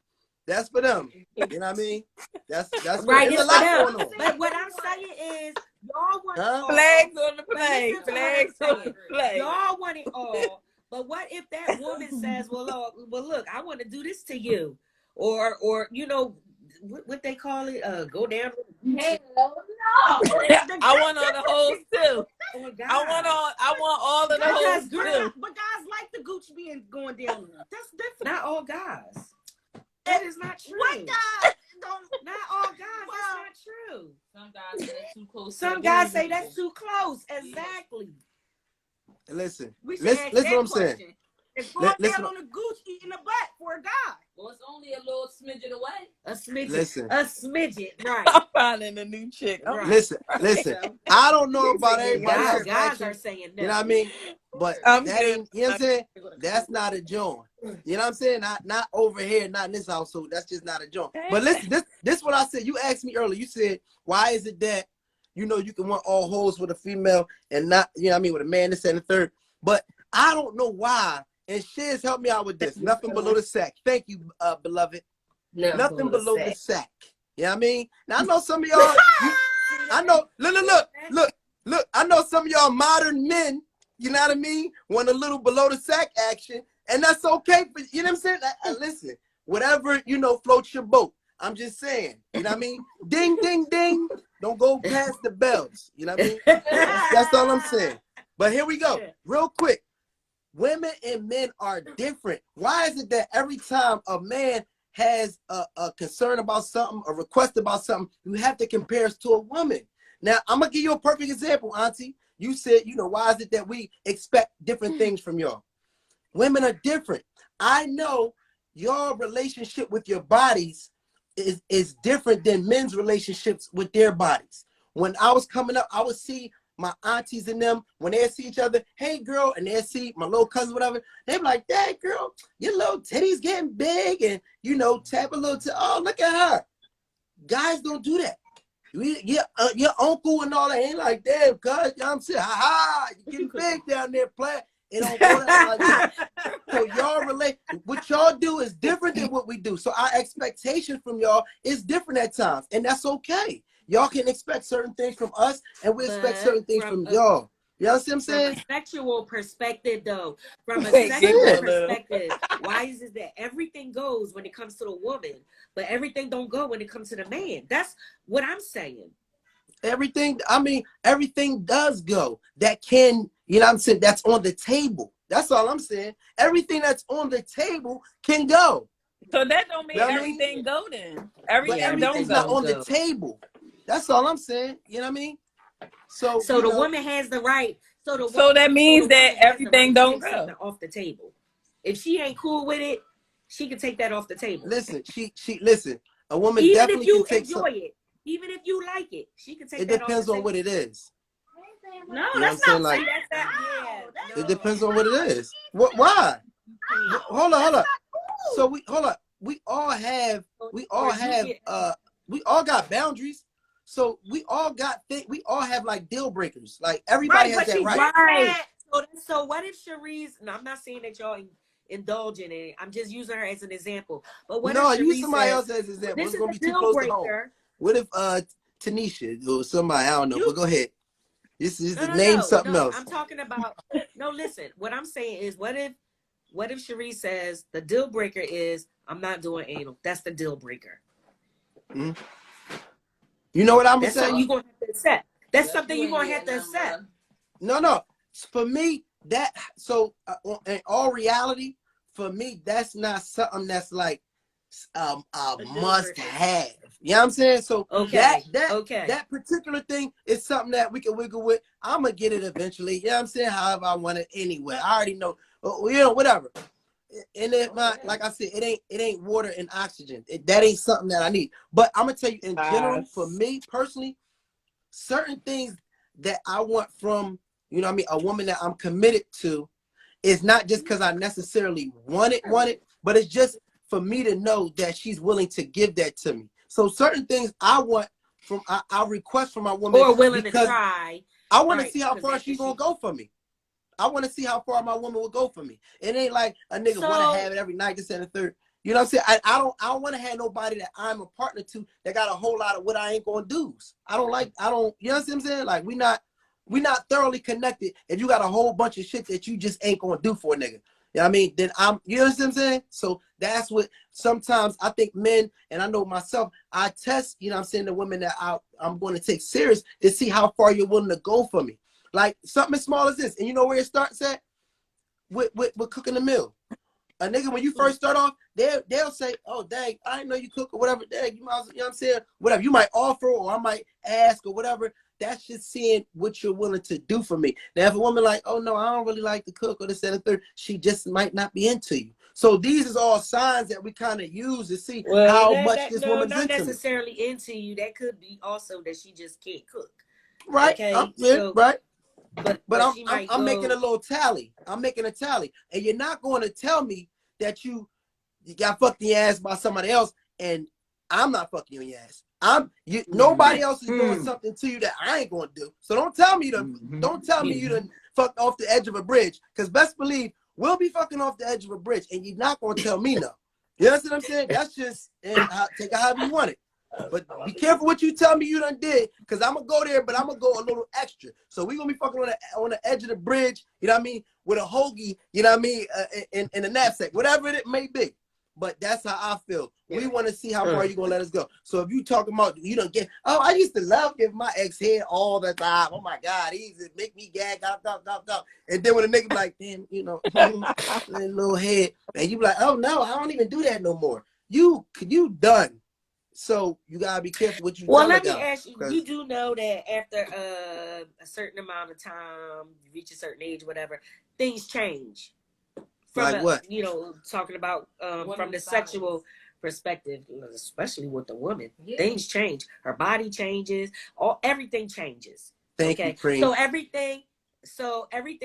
That's for them. You know what I mean? That's right. There's a lot going on. But what I'm saying is, y'all want flags on the play. Flags on the play. Y'all want it all. But what if that woman says, "Well, look, I want to do this to you," or what they call it? Go down. Hell no. I want all the hoes too. I want all of the hoes too. But guys like the gooch being going down. That's different. Not all guys. That is not true. What guys? Not all guys. That's not true. Some guys say that's too close. Some guys say that's too close. Exactly. Listen, listen what I'm saying. It's going down on the gooch, eating the butt for a guy. Well, it's only a little smidget away. A smidget. Listen. A smidget. Right. I'm finding a new chick. Right. Listen. I don't know about everybody else. Guys are saying no. You know what I mean? But that ain't, you know what I'm saying? That's not a joint. You know what I'm saying? Not over here, not in this household. That's just not a joint. But listen, this what I said. You asked me earlier. You said, why is it that, you know, you can want all hoes with a female and not, you know what I mean, with a man, this and the third. But I don't know why. And Shiz helped me out with this. Nothing below the sack. Thank you, beloved. Nothing below the sack. You know what I mean? Now I know some of y'all. I know. Look. I know some of y'all modern men. You know what I mean? Want a little below the sack action, and that's okay. For you know what I'm saying? Listen, whatever you know floats your boat. I'm just saying. You know what I mean? Ding, ding, ding. Don't go past the bells. You know what I mean? That's all I'm saying. But here we go, real quick. Women and men are different. Why is it that every time a man has a concern about something, a request about something, you have to compare us to a woman? Now, I'm going to give you a perfect example, Auntie. You said, you know, why is it that we expect different things from y'all? Women are different. I know your relationship with your bodies is different than men's relationships with their bodies. When I was coming up, I would see my aunties and them, when they see each other, hey girl, and they see my little cousin, whatever, they be like, hey girl, your little titties getting big, and you know, tap a little, oh, look at her. Guys don't do that. Your uncle and all that ain't like, damn, cuz, you know what I'm saying, ha, you getting big down there, play. It don't go down like that. So y'all relate, what y'all do is different than what we do. So our expectation from y'all is different at times, and that's okay. Y'all can expect certain things from us, and we expect certain things from y'all. You understand what I'm saying? From a sexual perspective, though. From a sexual perspective, why is it that everything goes when it comes to the woman, but everything don't go when it comes to the man? That's what I'm saying. Everything, I mean, everything does go. That can, you know what I'm saying, that's on the table. That's all I'm saying. Everything that's on the table can go. So that don't mean everything go then. Everything's not on the table. That's all I'm saying. You know what I mean? So the woman has the right. So that means that everything don't go off the table. If she ain't cool with it, she can take that off the table. Listen, she listen. A woman even definitely if you can take enjoy it, even if you like it, she can take. It depends on what it is. No, you that's not like it depends on what it is. What? Why? Hold on. So we all have we all got boundaries. So we all have like deal breakers. Like everybody has that right. Right. So what if Cherise? No, I'm not saying that y'all indulge in it. I'm just using her as an example. But what if Cherise use somebody else as an example. It's gonna be too close to home. What if Tanisha or somebody, I don't know, but go ahead. This is name something else. I'm talking about listen, what I'm saying is what if Cherise says the deal breaker is I'm not doing anal. That's the deal breaker. Mm-hmm. You know what I'm saying? That's something you're gonna have to accept. That's something you're gonna have to accept. No. For me, that in all reality, for me, that's not something that's like a must have. You know what I'm saying? So that particular thing is something that we can wiggle with. I'm gonna get it eventually. You know what I'm saying? However I want it anyway. I already know. You know, whatever. And like I said, it ain't water and oxygen. That ain't something that I need. But I'm gonna tell you in general, for me personally, certain things that I want from, you know what I mean, a woman that I'm committed to is not just because I necessarily want it, but it's just for me to know that she's willing to give that to me. So certain things I want from, I request from my woman, or willing to try. I want to see how far she's gonna go for me. I want to see how far my woman will go for me. It ain't like a nigga want to have it every night, this and the third. You know what I'm saying? I don't want to have nobody that I'm a partner to that got a whole lot of what I ain't gonna do. You know what I'm saying? Like we not thoroughly connected if you got a whole bunch of shit that you just ain't gonna do for a nigga. You know what I mean? Then you know what I'm saying? So that's what sometimes I think men, and I know myself, I test, you know what I'm saying, the women that I'm going to take serious to see how far you're willing to go for me. Like something as small as this. And you know where it starts at? with cooking the meal. A nigga, when you first start off, they'll say, oh, dang, I didn't know you cook or whatever. Dang, you know what I'm saying? Whatever. You might offer or I might ask or whatever. That's just seeing what you're willing to do for me. Now, if a woman like, oh, no, I don't really like to cook or this and the third, she just might not be into you. So these is all signs that we kind of use to see how much this woman's not into necessarily me. Into you. That could be also that she just can't cook. Right. Okay. Right. But I'm making a little tally. I'm making a tally. And you're not going to tell me that you got fucked in your ass by somebody else and I'm not fucking you in your ass. Nobody else is doing something to you that I ain't gonna do. So don't tell me you done fucked off the edge of a bridge. Because best believe we'll be fucking off the edge of a bridge and you're not gonna tell me no. You understand what I'm saying? That's just take it however you want it. But be careful what you tell me you done did, because I'm gonna go there, but I'm gonna go a little extra. So we gonna be fucking on the edge of the bridge, you know what I mean, with a hoagie, you know what I mean, in a knapsack, whatever it may be. But that's how I feel. We want to see how far you gonna let us go. So if you talking about you don't get, oh, I used to love giving my ex head all the time. Oh my God, he used to make me gag, and then when a nigga be like, damn, you know, little head, and you be like, oh no, I don't even do that no more. You done. So you gotta be careful what you. Well, let me ask you. You do know that after a certain amount of time, you reach a certain age, whatever, things change. Like what? You know, talking about from the sexual perspective, especially with the woman, things change. Her body changes. Everything changes. Thank you, Cream. So everything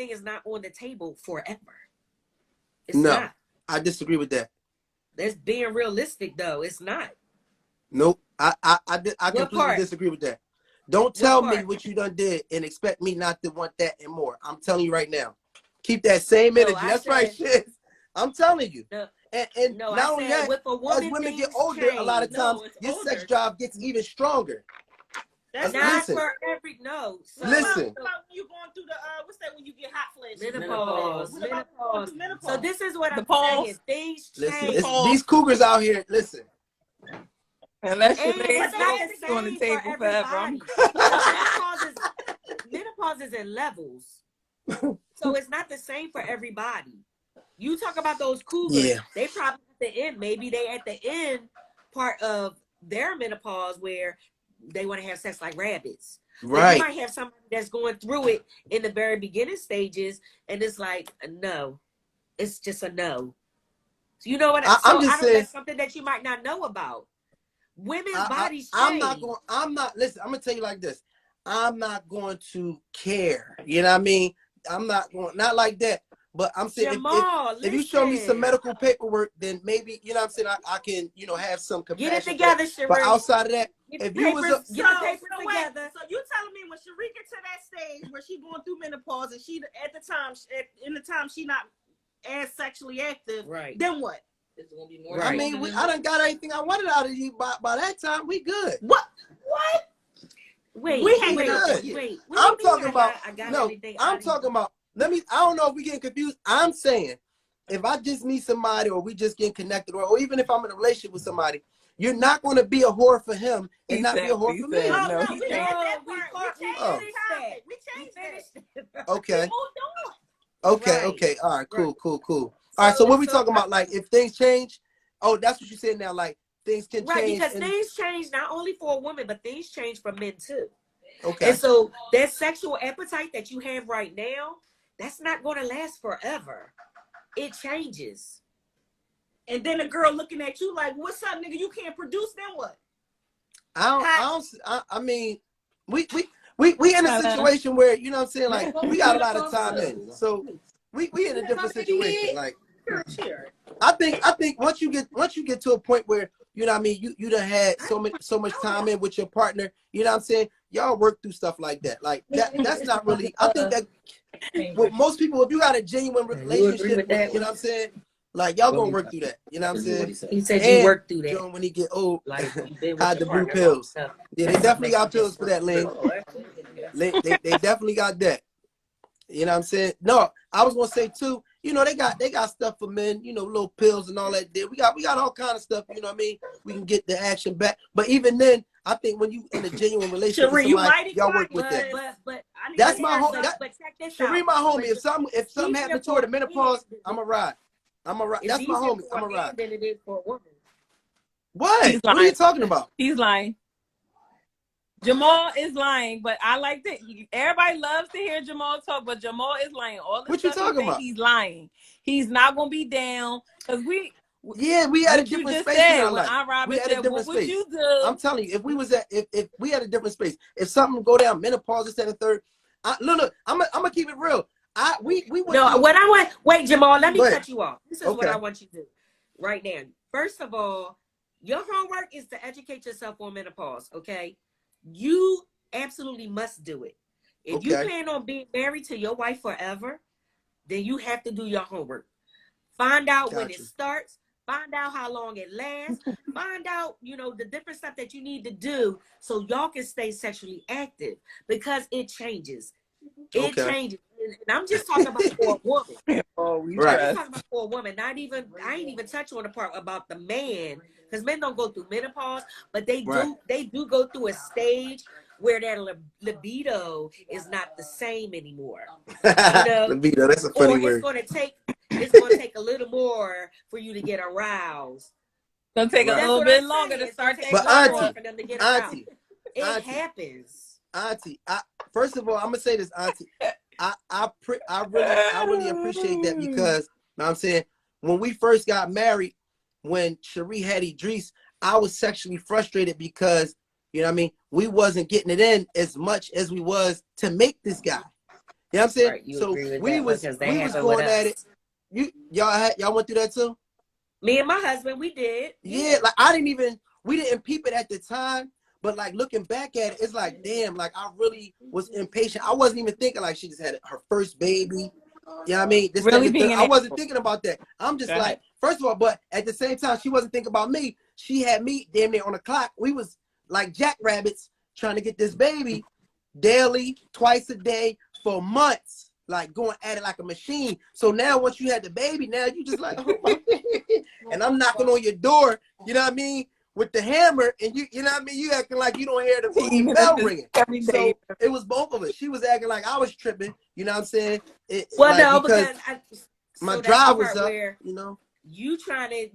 is not on the table forever. It's no, not. I disagree with that. That's being realistic, though. It's not. Nope. I completely disagree with that. Don't tell me what you done did and expect me not to want that and more. I'm telling you right now. Keep that same energy. That's right, shit. I'm telling you. And not only that, as women get older, a lot of times your sex drive gets even stronger. That's not for every So listen. About you going through the what's that when you get hot flashes? Menopause. So this is what I'm saying. Things change. Listen, these cougars out here. Listen. Unless your legs on the table forever. Menopause is in levels. So it's not the same for everybody. You talk about those cougars, they probably at the end, maybe they at the end part of their menopause where they want to have sex like rabbits. Right. You might have somebody that's going through it in the very beginning stages and it's like a no. It's just a no. So you know what I'm just saying, that's something that you might not know about. Women's bodies change. Listen, I'm gonna tell you like this. I'm not going to care. You know what I mean? I'm not like that. But I'm saying if you show me some medical paperwork, then maybe, you know what I'm saying, I can, you know, have some compassion. Get it together, Sheree. But outside of that, if you was get the papers together. So you telling me when Sheree gets to that stage where she going through menopause and she in the time she not as sexually active, right? Then what? It's gonna be more. I mean, I done got everything I wanted out of you by that time. We good. What? Wait. I'm talking about. I'm talking about. I don't know if we getting confused. I'm saying, if I just meet somebody or we just getting connected, or even if I'm in a relationship with somebody, you're not going to be a whore for him and not be a whore for me. Okay. Okay. All right. Cool. All right. So what we talking about? Like, if things change? Oh, that's what you said now. Like, things can change. Right, because things change not only for a woman, but things change for men too. Okay. And so that sexual appetite that you have right now, that's not going to last forever. It changes. And then a girl looking at you like, what's up, nigga? You can't produce, then what? I mean, we in a situation where, you know what I'm saying, like, we got a lot of time in. So we in a different situation. Like, I think once you get to a point where, you know what I mean, you done had so much time in with your partner, you know what I'm saying, y'all work through stuff like that. Like, that's not really, I think that with most people, if you got a genuine relationship, you know what I'm saying, like, y'all gonna work through that. You know what I'm saying? He said you work through that. John, when he get old, like, had the blue pills. Yeah, they definitely got pills for that, Lynn. They definitely got that. You know what I'm saying? No, I was gonna say too, you know, they got stuff for men, you know, little pills and all that there. We got all kind of stuff, you know what I mean? We can get the action back. But even then, I think when you in a genuine relationship with somebody, y'all work with that. But that's my home. But check this Cherie, out. my homie. If something happens to her, the menopause, I'm a ride. That's my homie. I'm a ride. Than it is for a woman. What? What are you talking about? He's lying. Jamal is lying, but I like that. Everybody loves to hear Jamal talk, but Jamal is lying. All the what you stuff talking about? He's lying. He's not gonna be down because we had a different space in our life. We had a different space. You do? I'm telling you, if we had a different space, if something go down, menopause, this, that, and third. Look, I'm gonna keep it real. Wait, Jamal, let me cut you off. This is what I want you to do right now. First of all, your homework is to educate yourself on menopause. Okay. You absolutely must do it. If you plan on being married to your wife forever, then you have to do your homework. Find out when it starts. Find out how long it lasts. Find out, you know, the different stuff that you need to do so y'all can stay sexually active because it changes. It changes. And I'm just talking about for a woman. I'm just talking about for a woman. I ain't even touch on the part about the man. Because men don't go through menopause, but they do go through a stage where their libido is not the same anymore. You know? Libido, that's a funny word. It's gonna take a little more for you to get aroused. It's gonna take a little bit longer to start. But auntie, it happens. Auntie, first of all, I'm gonna say this, Auntie. I really appreciate that because, you know what I'm saying, when we first got married, when Cherie had Idris, I was sexually frustrated because, you know what I mean, we wasn't getting it in as much as we was to make this guy. You know what I'm saying? Right, so we was going at it. Y'all went through that too? Me and my husband, we did. Yeah, like we didn't peep it at the time, but like looking back at it, it's like, damn, like I really was impatient. I wasn't even thinking like she just had her first baby. You know what I mean? I wasn't thinking about that. I'm just like, first of all, but at the same time, she wasn't thinking about me. She had me damn near on the clock. We was like jackrabbits trying to get this baby daily, twice a day for months, like going at it like a machine. So now once you had the baby, now you just like, oh my and I'm knocking on your door, you know what I mean, with the hammer, and you know what I mean, you acting like you don't hear the fucking bell ringing. So it was both of us. She was acting like I was tripping, you know what I'm saying? Because my drive was up, you know. You trying to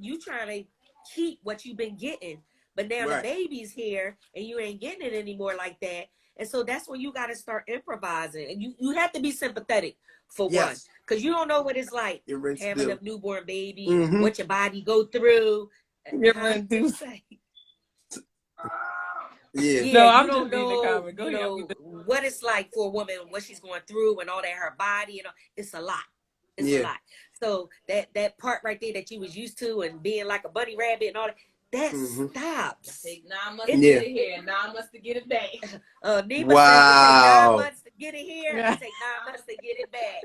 keep what you've been getting, but now the baby's here and you ain't getting it anymore like that. And so that's when you got to start improvising, and you have to be sympathetic for one, because you don't know what it's like having a newborn baby, what your body go through. No, I'm just don't know, what it's like for a woman, what she's going through, and all that, her body, you know, it's a lot. It's a lot. So that part right there that you was used to and being like a bunny rabbit and all that stops. Take 9 months to get it here and 9 months to get it back. Nima said 9 months to get it here and take 9 months to get it back.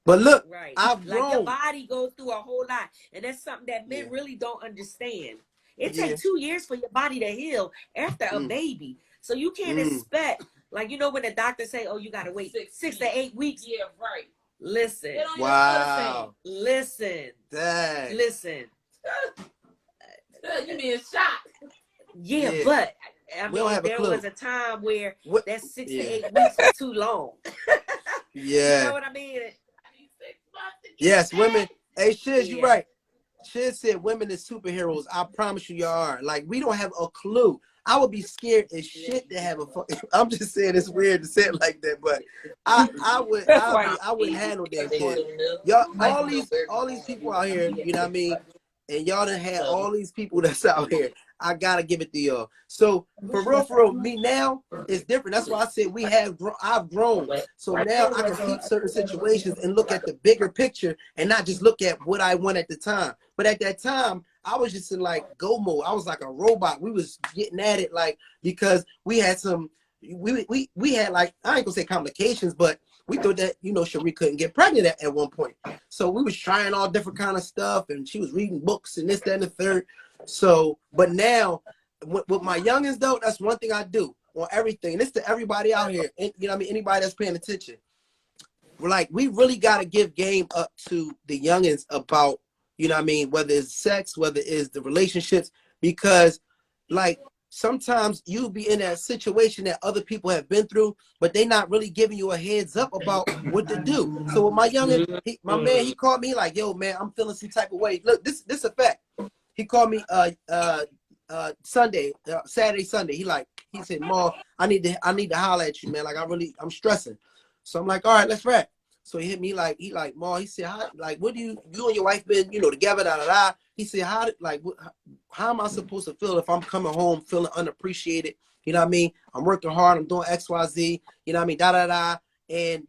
But look, I've grown. Your body goes through a whole lot, and that's something that men really don't understand. It takes 2 years for your body to heal after a baby, so you can't expect, like, you know, when the doctor say, "Oh, you gotta wait 6 to 8 weeks." Yeah, right. Listen. Wow. Listen. Dang. Listen. You being shocked. Yeah, but I mean, there was a time where that 6 to 8 weeks was too long. You know what I mean? Yes, women. Hey, Shiz, you're right. Shiz said women is superheroes. I promise you, y'all are. Like, we don't have a clue. I would be scared as shit to have a fucking. I'm just saying it's weird to say it like that, but I wouldn't handle that shit. Y'all, all these people out here, you know what I mean? And y'all done had all these people that's out here. I gotta give it to y'all. So for real, me now is different. That's why I said I've grown. So now I can keep certain situations and look at the bigger picture and not just look at what I want at the time. But at that time, I was just in like go mode. I was like a robot. We was getting at it like because we had we had like, I ain't gonna say complications, but we thought that, you know, Cherie couldn't get pregnant at one point. So we was trying all different kind of stuff, and she was reading books and this, that, and the third. So, but now with my youngins though, that's one thing I do on everything. This to everybody out here, and, you know what I mean, anybody that's paying attention. like, we really got to give game up to the youngins about, you know what I mean, whether it's sex, whether it's the relationships, because like sometimes you be in that situation that other people have been through, but they not really giving you a heads up about what to do. So with my youngin, my man, he called me like, yo, man, I'm feeling some type of way. Look, this a fact. He called me Sunday, Saturday, Sunday. He said, Ma, I need to holler at you, man. Like I'm stressing. So I'm like, all right, let's rap. So he hit me like, Ma, he said, what do you and your wife been, together, da da da. He said, how am I supposed to feel if I'm coming home feeling unappreciated? You know what I mean? I'm working hard, I'm doing XYZ, you know what I mean, da da da. And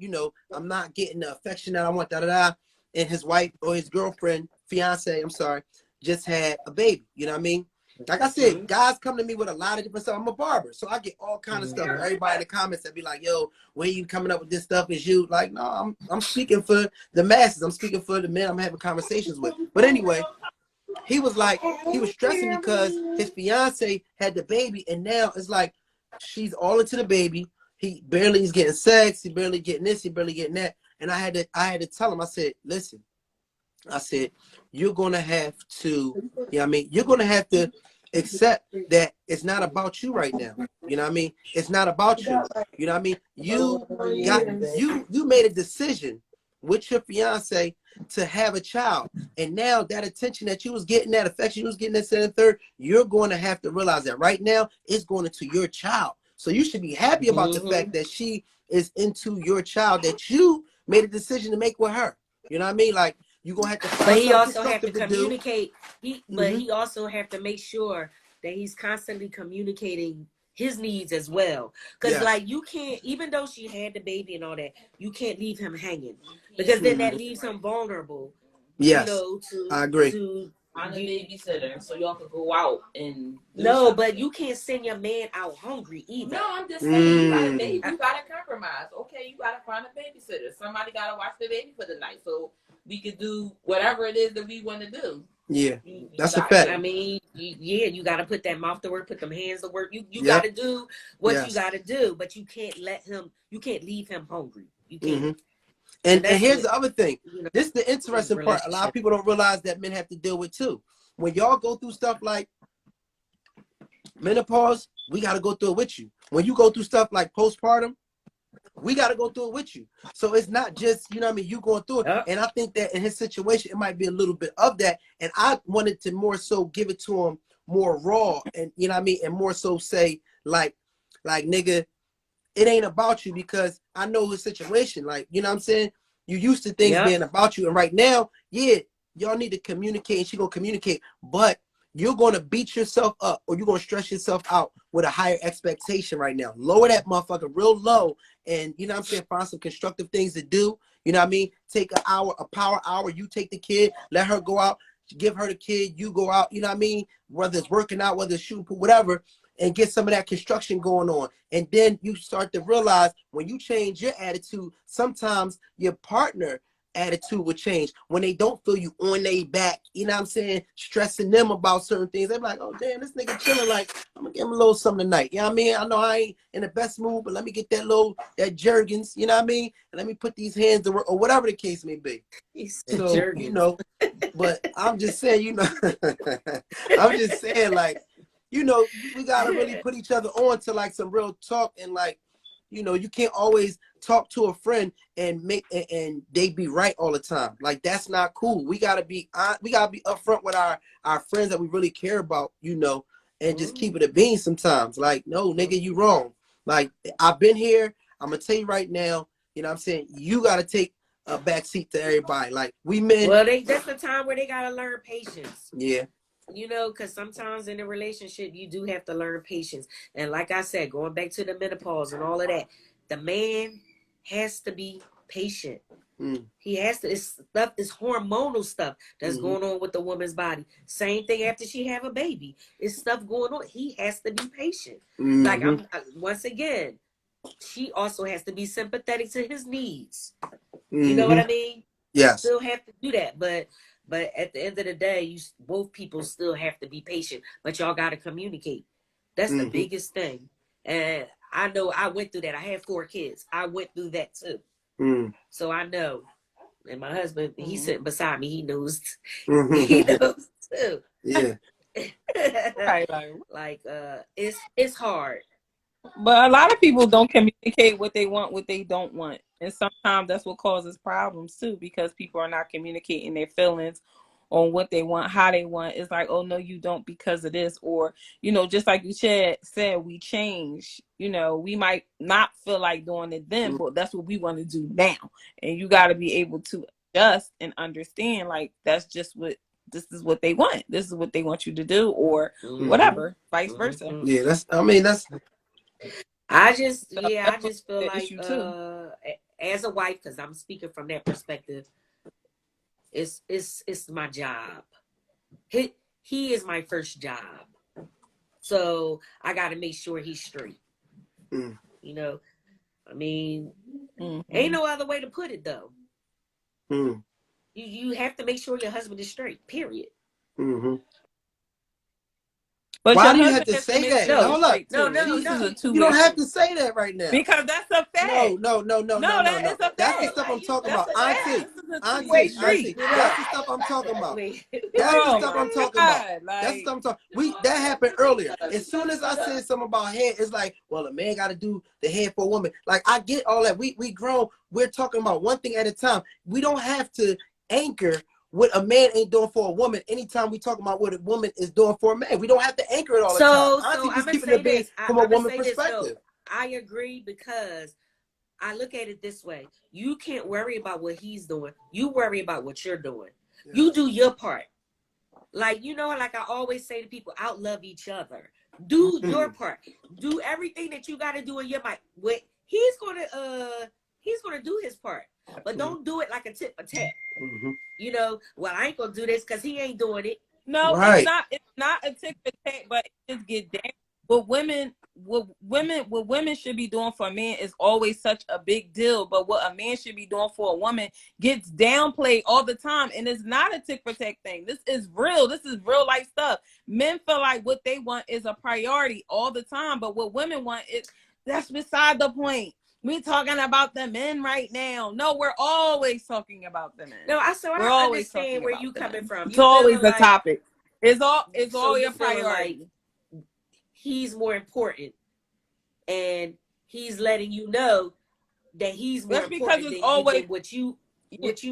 I'm not getting the affection that I want, da da da. And his wife or his girlfriend, fiance, I'm sorry, just had a baby. You know what I mean? Like I said, guys come to me with a lot of different stuff. I'm a barber, so I get all kind of stuff. Everybody in the comments that be like, yo, where you coming up with this stuff? Is you like, no, I'm speaking for the masses. I'm speaking for the men I'm having conversations with. But anyway, he was stressing because his fiance had the baby, and now it's like she's all into the baby. He barely is getting sex. He barely getting this. He barely getting that. And I had to tell him. I said, listen. I said, you're gonna have to, you're gonna have to accept that it's not about you right now. You know what I mean? It's not about you. You know what I mean? You made a decision with your fiance to have a child. And now that attention that you was getting, that affection you was getting, that second and third, you're going to have to realize that right now it's going into your child. So you should be happy about the fact that she is into your child, that you made a decision to make with her. You know what I mean? Like, you're gonna have to find. But he also have to communicate. But he also have to make sure that he's constantly communicating his needs as well. Because like you can't, even though she had the baby and all that, you can't leave him hanging. Because then that leaves him vulnerable. Yes. I agree. I'm a babysitter, so y'all could go out and but you can't send your man out hungry either. No, I'm just saying, you gotta compromise. Okay, you gotta find a babysitter. Somebody gotta watch the baby for the night, so we could do whatever it is that we want to do. Yeah, that's a fact. I mean, you got to put that mouth to work, put them hands to work. You got to do what you got to do, but you can't leave him hungry. You can't. And here's the other thing. This is the interesting part. A lot of people don't realize that men have to deal with too. When y'all go through stuff like menopause, we got to go through it with you. When you go through stuff like postpartum, we got to go through it with you. So it's not just, you going through it. And I think that in his situation, it might be a little bit of that. And I wanted to more so give it to him more raw and, and more so say like, nigga, it ain't about you, because I know his situation. Like, you know what I'm saying? You used to things being about you. And right now, y'all need to communicate, and she gonna communicate, but you're going to beat yourself up, or you're going to stress yourself out with a higher expectation right now. Lower that motherfucker real low, and find some constructive things to do. You know what I mean? Take a power hour. You take the kid, let her go out, give her the kid, you go out, you know what I mean? Whether it's working out, whether it's shooting, whatever, and get some of that construction going on. And then you start to realize when you change your attitude, sometimes your partner attitude will change when they don't feel you on their back, you know what I'm saying, stressing them about certain things. They're like, oh damn, this nigga chilling, like I'm gonna give him a little something tonight, you know what I mean? I know I ain't in the best mood, but let me get that Jergens, you know what I mean, and let me put these hands to work, or whatever the case may be. So Jergens. But I'm just saying, I'm just saying, like, we gotta really put each other on to like some real talk. And like, you can't always talk to a friend and they be right all the time. Like, that's not cool. We gotta be upfront with our friends that we really care about, and just keep it a bean sometimes. Like, no, nigga, you wrong. Like, I've been here. I'm gonna tell you right now, you know what I'm saying? You gotta take a backseat to everybody. Like, we men. Well, that's the time where they gotta learn patience. Yeah. Because sometimes in a relationship, you do have to learn patience. And like I said, going back to the menopause and all of that, the man has to be patient. He has to. It's hormonal stuff that's going on with the woman's body. Same thing after she have a baby. It's stuff going on. He has to be patient. Like, once again, she also has to be sympathetic to his needs. You know what I mean? Yes. Still have to do that, but at the end of the day, both people still have to be patient. But y'all got to communicate. That's the biggest thing. And I know I went through that. I had 4 kids. I went through that too. So I know. And my husband, he's sitting beside me. He knows. He knows too. Yeah. Right. It's hard. But a lot of people don't communicate what they want, what they don't want. And sometimes that's what causes problems too, because people are not communicating their feelings on what they want, how they want. It's like, oh no, you don't because of this. Or, just like you said, we change. We might not feel like doing it then, but that's what we want to do now. And you got to be able to adjust and understand, like, this is what they want. This is what they want you to do, or whatever, vice versa. Yeah, I just feel like as a wife, because I'm speaking from that perspective, it's my job. He is my first job, so I got to make sure he's straight. I mean, ain't no other way to put it though. You have to make sure your husband is straight. Period. But why do you have to say that? Hold up. No. You don't have to say that right now. Because that's a fact. No. That is a fact. That's the stuff I'm talking about. Auntie. That's the stuff I'm talking about. That's the stuff I'm talking. That happened earlier. As soon as I said something about head, it's like, well, a man got to do the head for a woman. Like, I get all that. We grown. We're talking about one thing at a time. We don't have to anchor what a man ain't doing for a woman anytime we talk about what a woman is doing for a man. We don't have to anchor it all the time. So just keeping it big from a woman's perspective. I agree, because I look at it this way. You can't worry about what he's doing. You worry about what you're doing. Yeah. You do your part. Like I always say to people, outlove each other. Do your part. Do everything that you got to do in your mind. He's gonna do his part. But don't do it like a tit for tat. Well, I ain't gonna do this because he ain't doing it. No, right. It's not a tit for tat, but it just get down. What women should be doing for a man is always such a big deal. But what a man should be doing for a woman gets downplayed all the time. And it's not a tit for tat thing. This is real. This is real life stuff. Men feel like what they want is a priority all the time. But what women want, that's beside the point. We're talking about the men right now. No, we're always talking about the men. No, I understand where you coming from. It's always a topic. It's always a priority. Like he's more important, and he's letting you know that he's more important than what you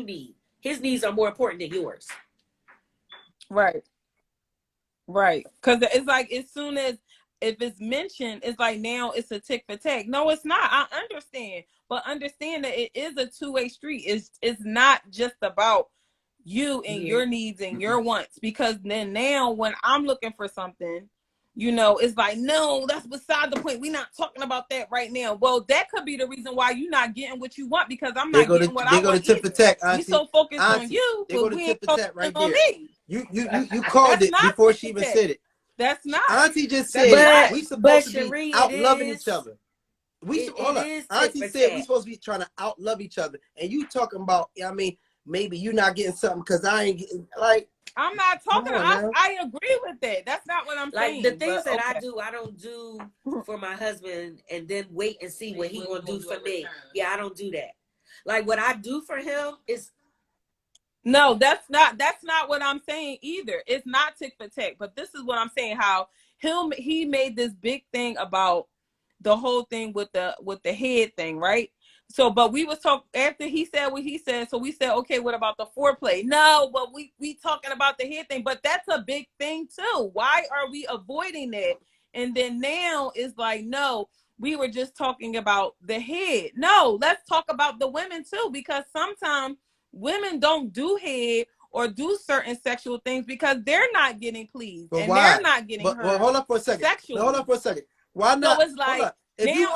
need. His needs are more important than yours. Right. Because it's like, as soon as if it's mentioned, it's like now it's a tick for tack. No, it's not. I understand. But understand that it is a two-way street. It's not just about you and your needs and your wants. Because then now when I'm looking for something, it's like, no, that's beside the point. We're not talking about that right now. Well, that could be the reason why you're not getting what you want, because I'm not getting what I want. They go to tip for tack, Auntie. We so focused on you, but we ain't focused on me. You called it before she even said it. That's not. Auntie just said we supposed to be out loving each other. Auntie said we supposed to be trying to out love each other, and you talking about, maybe you're not getting something because I ain't getting, like. I'm not talking. I agree with that. That's not what I'm saying. Like the things that I do, I don't do for my husband and then wait and see what he gonna do for me. Yeah, I don't do that. Like what I do for him is. No, that's not what I'm saying either. It's not tick for tack, but this is what I'm saying. How he made this big thing about the whole thing with the head thing, right? So, but we was talking after he said what he said. So we said, okay, what about the foreplay? No, but we talking about the head thing, but that's a big thing too. Why are we avoiding that? And then now it's like, no, we were just talking about the head. No, let's talk about the women too, because sometimes women don't do head or do certain sexual things because they're not getting pleased and they're not getting hurt. Well, hold up for a second. Sexually. Hold up for a second. Why not? So it's like, now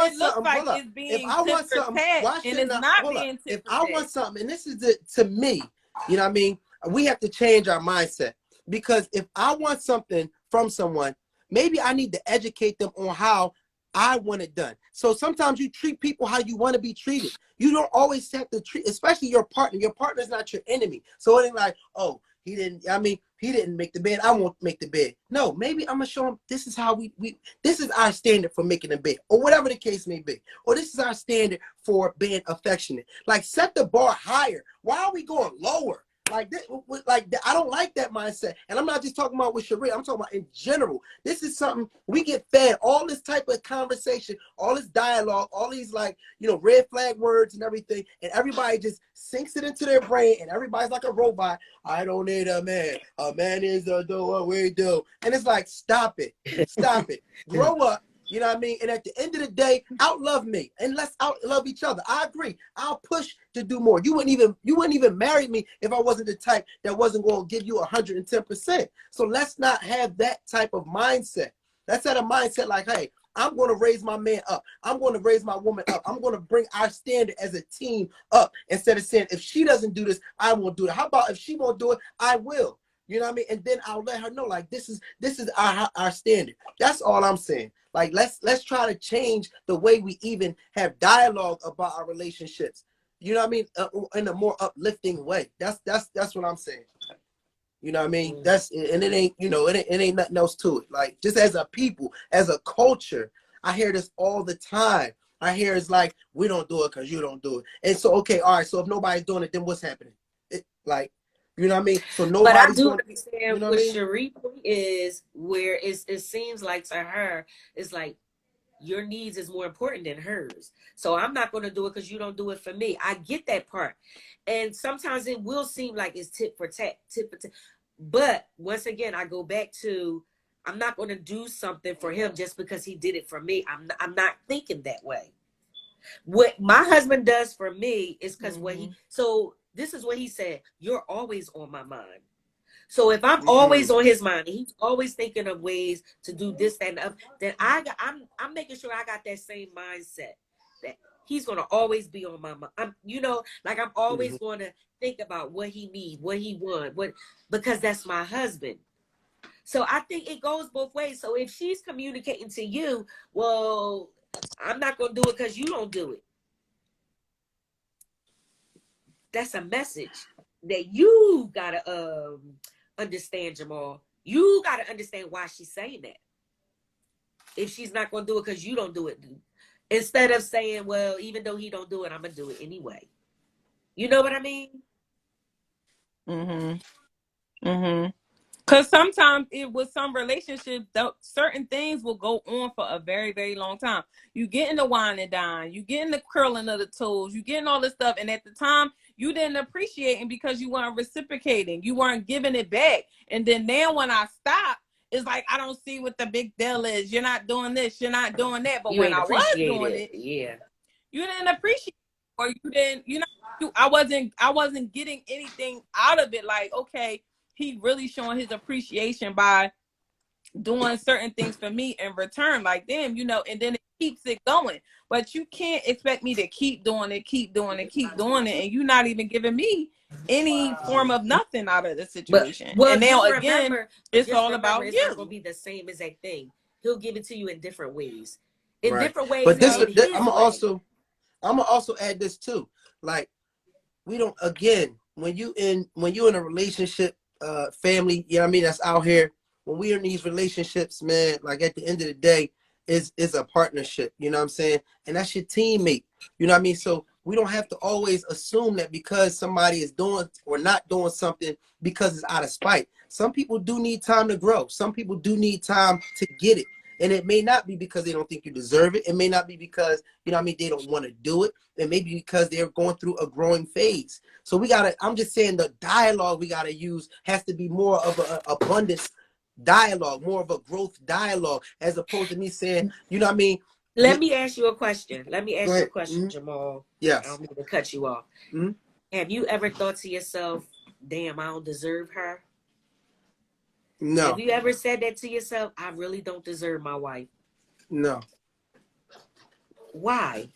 it looks like it's being tit for tat, and it's not being tit for tat. If I want something, and this is to me, you know what I mean? We have to change our mindset, because if I want something from someone, maybe I need to educate them on how I want it done. So sometimes you treat people how you want to be treated. You don't always have to treat, especially your partner. Your partner's not your enemy. So it ain't like, oh, he didn't. I mean, he didn't make the bed. I won't make the bed. No, maybe I'm gonna show him this is how we this is our standard for making a bed, or whatever the case may be, or this is our standard for being affectionate. Like, set the bar higher. Why are we going lower? Like this, I don't like that mindset. And I'm not just talking about with Sharia. I'm talking about in general. This is something we get fed, all this type of conversation, all this dialogue, all these, like, you know, red flag words and everything. And everybody just sinks it into their brain. And everybody's like a robot. I don't need a man. A man is a do what we do. And it's like, stop it. Stop it. Grow up. You know what I mean? And at the end of the day, outlove me and let's outlove each other. I agree. I'll push to do more. You wouldn't even marry me if I wasn't the type that wasn't going to give you 110%. So let's not have that type of mindset. Let's have a mindset like, hey, I'm going to raise my man up. I'm going to raise my woman up. I'm going to bring our standard as a team up, instead of saying, if she doesn't do this, I won't do it. How about if she won't do it, I will. You know what I mean? And then I'll let her know, like, this is our standard. That's all I'm saying. Like, let's try to change the way we even have dialogue about our relationships. You know what I mean? In a more uplifting way. That's what I'm saying. You know what I mean? And it ain't, you know, it ain't nothing else to it. Like, just as a people, as a culture, I hear this all the time. I hear it's like, we don't do it because you don't do it. And so, okay, all right. So if nobody's doing it, then what's happening? You know what I mean? So nobody's. But I do doing, understand you know what I mean? Cherie is, where it seems like to her, it's like your needs is more important than hers. So I'm not going to do it because you don't do it for me. I get that part. And sometimes it will seem like it's tit for tat. But once again, I go back to, I'm not going to do something for him just because he did it for me. I'm not thinking that way. What my husband does for me is because so this is what he said: you're always on my mind. So if I'm always on his mind, he's always thinking of ways to do this, that, and the other, then I'm making sure I got that same mindset, that he's gonna always be on my mind. I'm always going to think about what he needs, what he wants, because that's my husband. So I think it goes both ways. So if she's communicating to you, well, I'm not gonna do it because you don't do it. That's a message that you gotta understand, Jamal. You gotta understand why she's saying that. If she's not gonna do it because you don't do it, instead of saying, well, even though he don't do it, I'm gonna do it anyway. You know what I mean? Because sometimes with some relationships, certain things will go on for a very, very long time. You get in the wine and dine, you get in the curling of the toes, you getting all this stuff. And at the time, you didn't appreciate it because you weren't reciprocating. You weren't giving it back. And then now when I stop, it's like, I don't see what the big deal is. You're not doing this. You're not doing that. But when I was doing it, yeah, you didn't appreciate it, or you didn't, I wasn't getting anything out of it. Like, okay, he really showing his appreciation by doing certain things for me in return. Like, damn, and then it keeps it going. But you can't expect me to keep doing it, and you're not even giving me any form of nothing out of the situation. Well, and now again, it's all about it's you. not gonna be the same exact thing. He'll give it to you in different ways. In different ways. But I'm gonna also add this too. Like, we don't, again, when you in a relationship, family, you know what I mean, that's out here, when we are in these relationships, man, like, at the end of the day, is a partnership, you know what I'm saying? And that's your teammate, you know what I mean? So we don't have to always assume that because somebody is doing or not doing something because it's out of spite. Some people do need time to grow. Some people do need time to get it. And it may not be because they don't think you deserve it. It may not be because, you know what I mean, they don't want to do it. It may be because they're going through a growing phase. So I'm just saying, the dialogue we got to use has to be more of an abundance dialogue, more of a growth dialogue, as opposed to me saying, you know what I mean? Let me ask you a question. Jamal. Yes. I don't mean to cut you off. Have you ever thought to yourself, damn, I don't deserve her? No. Have you ever said that to yourself? I really don't deserve my wife. No. Why?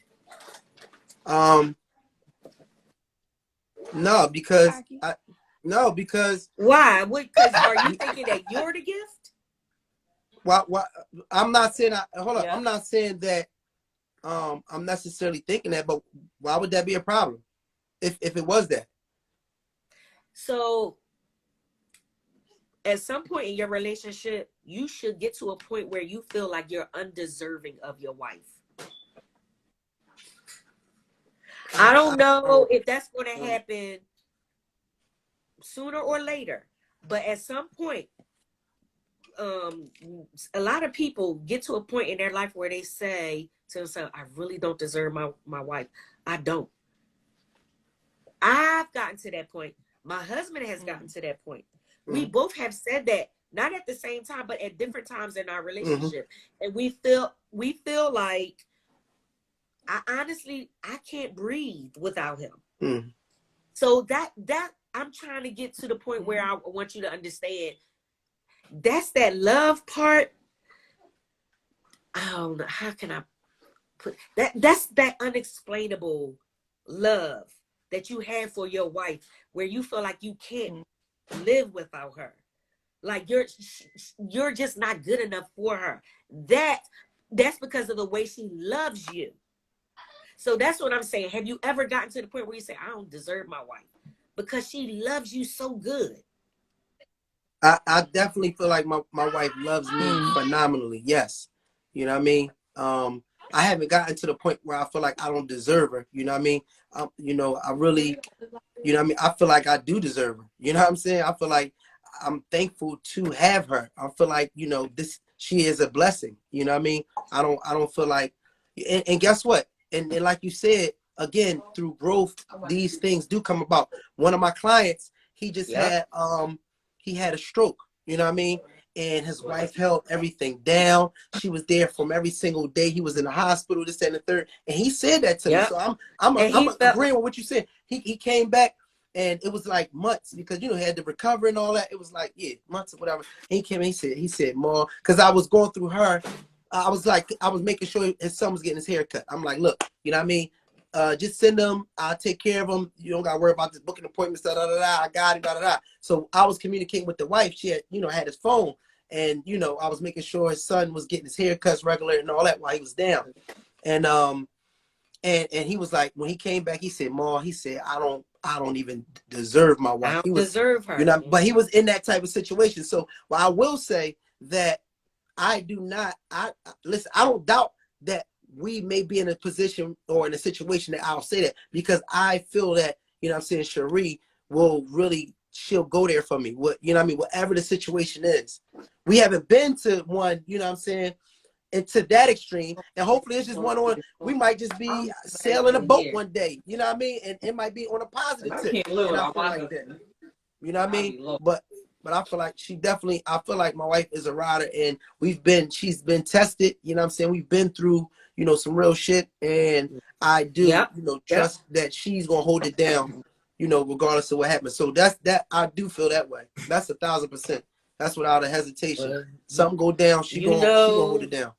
No, because why? Because are you thinking that you're the gift? Why I'm not saying I'm not saying that I'm necessarily thinking that, but why would that be a problem if it was that? So at some point in your relationship, you should get to a point where you feel like you're undeserving of your wife. I don't know if that's going to happen sooner or later, but at some point, a lot of people get to a point in their life where they say to themselves, I really don't deserve my wife. I don't. I've gotten to that point. My husband has gotten to that point. We both have said that, not at the same time, but at different times in our relationship. And we feel like, I can't breathe without him. So that I'm trying to get to the point where I want you to understand, that's that love part. I don't know, how can I put that? That's that unexplainable love that you have for your wife, where you feel like you can't live without her. Like you're just not good enough for her. That's because of the way she loves you. So that's what I'm saying. Have you ever gotten to the point where you say, I don't deserve my wife because she loves you so good? I definitely feel like my wife loves me phenomenally. Yes. You know what I mean? I haven't gotten to the point where I feel like I don't deserve her. You know what I mean? You know, I really, you know what I mean? I feel like I do deserve her. You know what I'm saying? I feel like I'm thankful to have her. I feel like, you know, she is a blessing. You know what I mean? I don't feel like, and guess what? And like you said, again, through growth, these things do come about. One of my clients, he just had he had a stroke, you know what I mean? And his wife held everything down. She was there from every single day. He was in the hospital, this and the third. And he said that to me. So I'm agreeing with what you said. He came back and it was like months because, you know, he had to recover and all that. It was like, months or whatever. And he came and he said, Ma, because I was going through her. I was making sure his son was getting his hair cut. I'm like, look, you know what I mean? Just send them. I'll take care of them. You don't got to worry about this booking appointments. I got it. So I was communicating with the wife. She had, you know, had his phone, and you know, I was making sure his son was getting his haircuts regular and all that while he was down. And he was like, when he came back, he said, Ma, he said, I don't even deserve my wife. He was, deserve her. You know, but he was in that type of situation. So, well, I will say that I do not. Listen. I don't doubt that we may be in a position or in a situation that I'll say that, because I feel that, you know what I'm saying, Cherie will really, she'll go there for me. What, you know what I mean? Whatever the situation is. We haven't been to one, you know what I'm saying, and to that extreme. And hopefully it's just one on, we might just be sailing a boat one day, you know what I mean? And it might be on a positive tip. And I feel like that. You know what I mean? But I feel like I feel like my wife is a rider, and she's been tested, you know what I'm saying? We've been through, you know, some real shit, and I do, you know, trust that she's going to hold it down, you know, regardless of what happens. So I do feel that way. That's 1,000%. That's without a hesitation. Something go down, she gonna hold it down.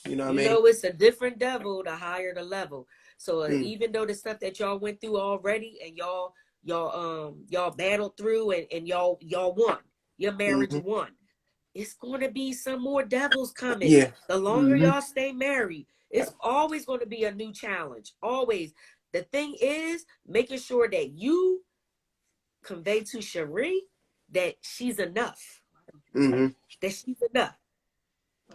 You know what I mean? You know, it's a different devil the higher the level. So even though the stuff that y'all went through already, and y'all battled through, and y'all won, your marriage won, it's going to be some more devils coming. Yeah. The longer y'all stay married, it's always going to be a new challenge. Always. The thing is making sure that you convey to Cherie that she's enough. That she's enough.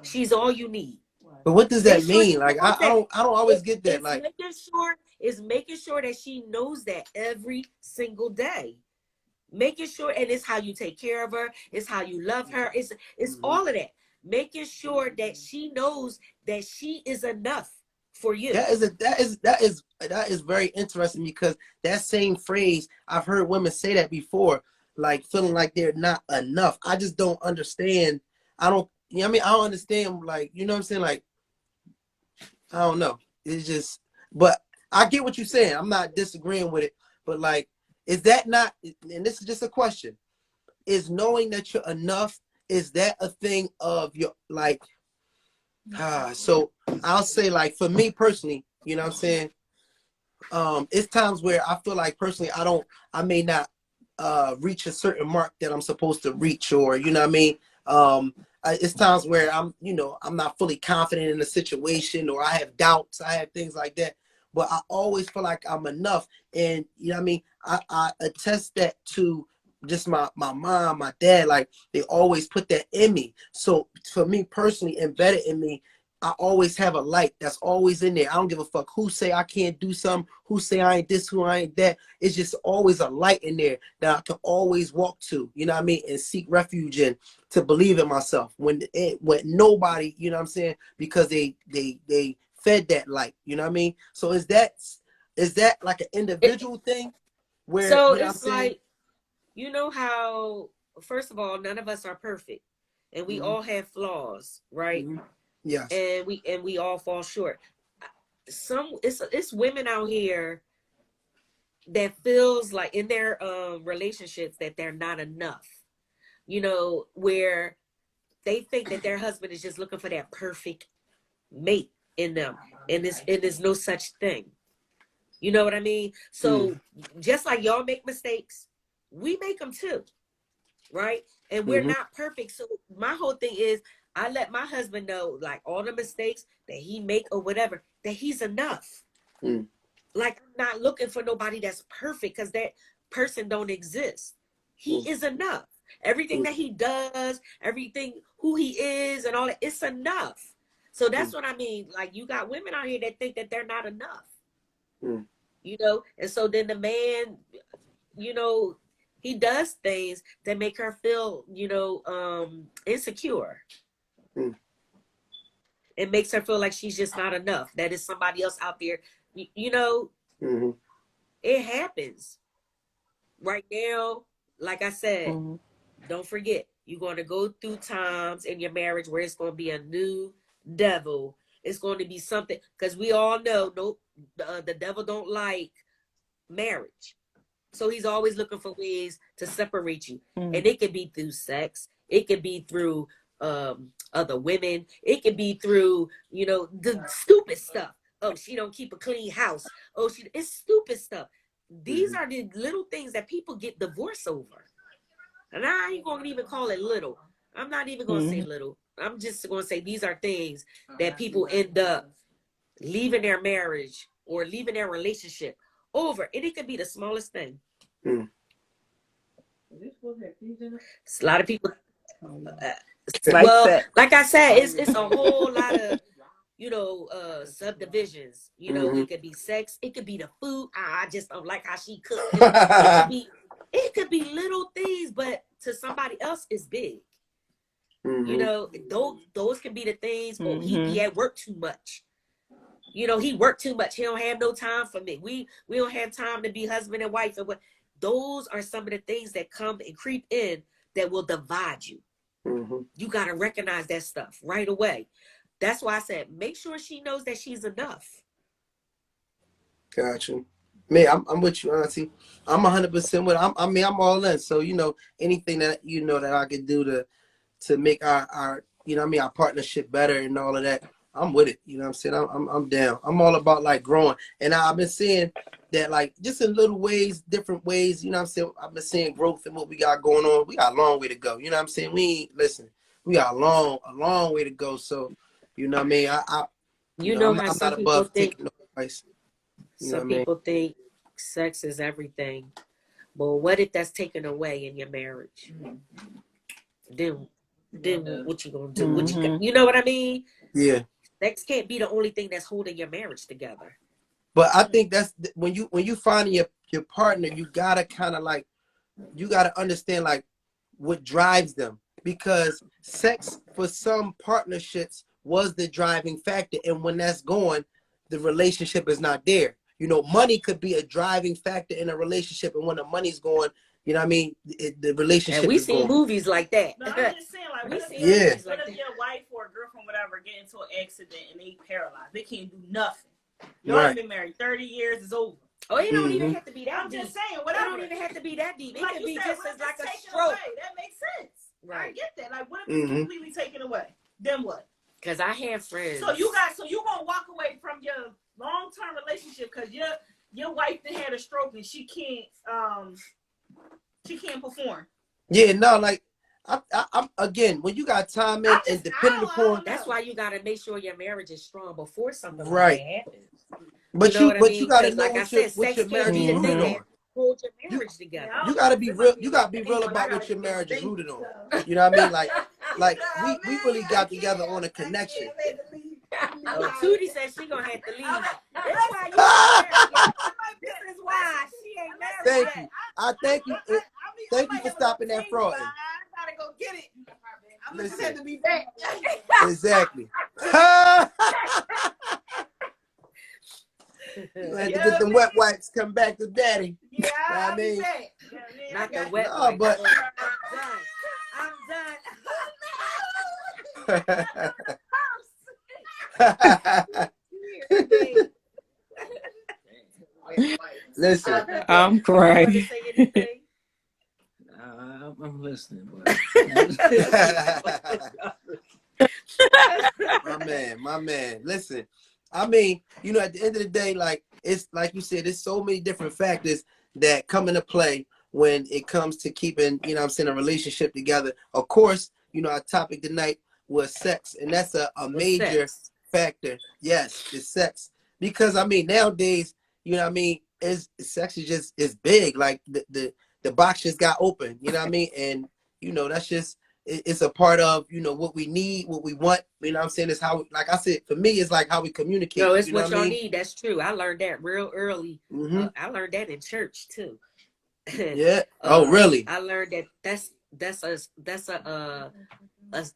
She's all you need. But what does that mean? Like, I don't always get that. Like, making sure that she knows that every single day. Making sure, and it's how you take care of her, it's how you love her, it's all of that. Making sure that she knows that she is enough for you. That is very interesting, because that same phrase, I've heard women say that before, like feeling like they're not enough. I just don't understand. You know what I mean? I don't understand, like, you know what I'm saying? Like, I don't know. It's just, but I get what you're saying. I'm not disagreeing with it, but like, is that not, and this is just a question, is knowing that you're enough, is that a thing of your, like, so I'll say, like, for me personally, you know what I'm saying? It's times where I feel like personally, I may not reach a certain mark that I'm supposed to reach, or, you know what I mean? It's times where I'm not fully confident in the situation, or I have doubts, I have things like that. But I always feel like I'm enough. And, you know what I mean? I attest that to just my mom, my dad, like they always put that in me. So for me personally, embedded in me, I always have a light that's always in there. I don't give a fuck who say I can't do something, who say I ain't this, who I ain't that. It's just always a light in there that I can always walk to, you know what I mean, and seek refuge in, to believe in myself when nobody, you know what I'm saying, because they fed that light, you know what I mean. So is that like an individual thing where, so you know what I'm it's saying? like, you know how, first of all, none of us are perfect, and we all have flaws, right? Yes. And we all fall short. It's women out here that feels like in their relationships that they're not enough, you know, where they think that their husband is just looking for that perfect mate in them, and there's no such thing. You know what I mean? So just like y'all make mistakes, we make them too, right? And we're not perfect. So my whole thing is, I let my husband know, like, all the mistakes that he make or whatever, that he's enough. Like, I'm not looking for nobody that's perfect, because that person don't exist. He is enough. Everything that he does, everything who he is and all that, it's enough. So that's what I mean. Like, you got women out here that think that they're not enough. You know, and so then the man, you know, he does things that make her feel, you know, insecure. It makes her feel like she's just not enough. That is somebody else out there. You know, it happens. Right now, like I said, don't forget, you're going to go through times in your marriage where it's going to be a new devil. It's going to be something, because we all know, the devil don't like marriage. So he's always looking for ways to separate you. And it could be through sex. It could be through other women. It could be through, you know, the stupid stuff. Oh, she don't keep a clean house. Oh, it's stupid stuff. These are the little things that people get divorced over. And I ain't going to even call it little. I'm not even going to say little. I'm just going to say these are things that people end up leaving their marriage or leaving their relationship over. And it could be the smallest thing. A lot of people. Like I said, it's a whole lot of, you know, subdivisions. You know, it could be sex. It could be the food. I just don't like how she cooks. It could be little things, but to somebody else, it's big. You know, those can be the things. Oh, he at work too much. You know, he worked too much. He don't have no time for me. We don't have time to be husband and wife. And what? Those are some of the things that come and creep in that will divide you. You got to recognize that stuff right away. That's why I said, make sure she knows that she's enough. Gotcha. Man, I'm with you, Auntie. I'm 100% with. I'm all in. So, you know, anything that, you know, that I could do to make our you know what I mean, our partnership better and all of that, I'm with it. You know what I'm saying? I'm down. I'm all about like growing. And I've been seeing that, like, just in little ways, different ways, you know what I'm saying? I've been seeing growth in what we got going on. We got a long way to go. You know what I'm saying? We got a long way to go. So, you know what I mean? You know how I'm some not people above think. taking no advice. Some people think sex is everything. But what if that's taken away in your marriage? Then what you gonna do? You know what I mean? Yeah. Sex can't be the only thing that's holding your marriage together. But I think that's when you find your partner, you gotta kind of like, you gotta understand like what drives them, because sex for some partnerships was the driving factor, and when that's gone, the relationship is not there. You know, money could be a driving factor in a relationship, and when the money's gone, you know what I mean, the relationship and is gone. And we see movies like that. No, I'm just saying, like, what if your wife or a girlfriend, whatever, get into an accident and they paralyzed? They can't do nothing. Y'all have been married 30 years, it's over. Oh, it don't even have to be that I'm deep. just saying, whatever. It don't even have to be that deep. It like could be said, just as like a stroke. Away? That makes sense. Right. I get that. Like, what if it's completely taken away? Then what? Because I have friends. So you gonna walk away from your long-term relationship because your wife then had a stroke and she can't perform. Yeah, no, like I'm again, when you got time in and depending upon, that's why you gotta make sure your marriage is strong before something right like that happens. But you gotta know like what your marriage is dependent on. hold your marriage together. You gotta be real. You gotta be real about what your marriage is rooted on. You know what I mean? Like we really got together on a connection. Oh, Tootie said she gonna have to leave. That's why you ain't married yet. This is why she ain't married Thank yet. you. I thank you. Thank you for stopping that fraud. I gotta go get it. I'm just Listen. had to be back. Exactly. You had to get them wet wipes. Come back to daddy. Yeah, I mean, Not the wet no, wipe. but I'm done. listen. I'm You crying. want to say anything? I'm listening. My man. Listen, I mean, you know, at the end of the day, like it's like you said, there's so many different factors that come into play when it comes to keeping, you know what I'm saying, a relationship together. Of course, you know, our topic tonight was sex, and that's a major factor. Yes, it's sex. Because I mean, nowadays, you know what I mean, sex is big. Like the box just got open, you know what I mean? And you know, that's just it's a part of, you know, what we need, what we want. You know what I'm saying? It's how, like I said, for me, it's like how we communicate. No, it's you know what y'all I mean? need. That's true. I learned that real early. Mm-hmm. I learned that in church too. Yeah. Oh, really? I learned that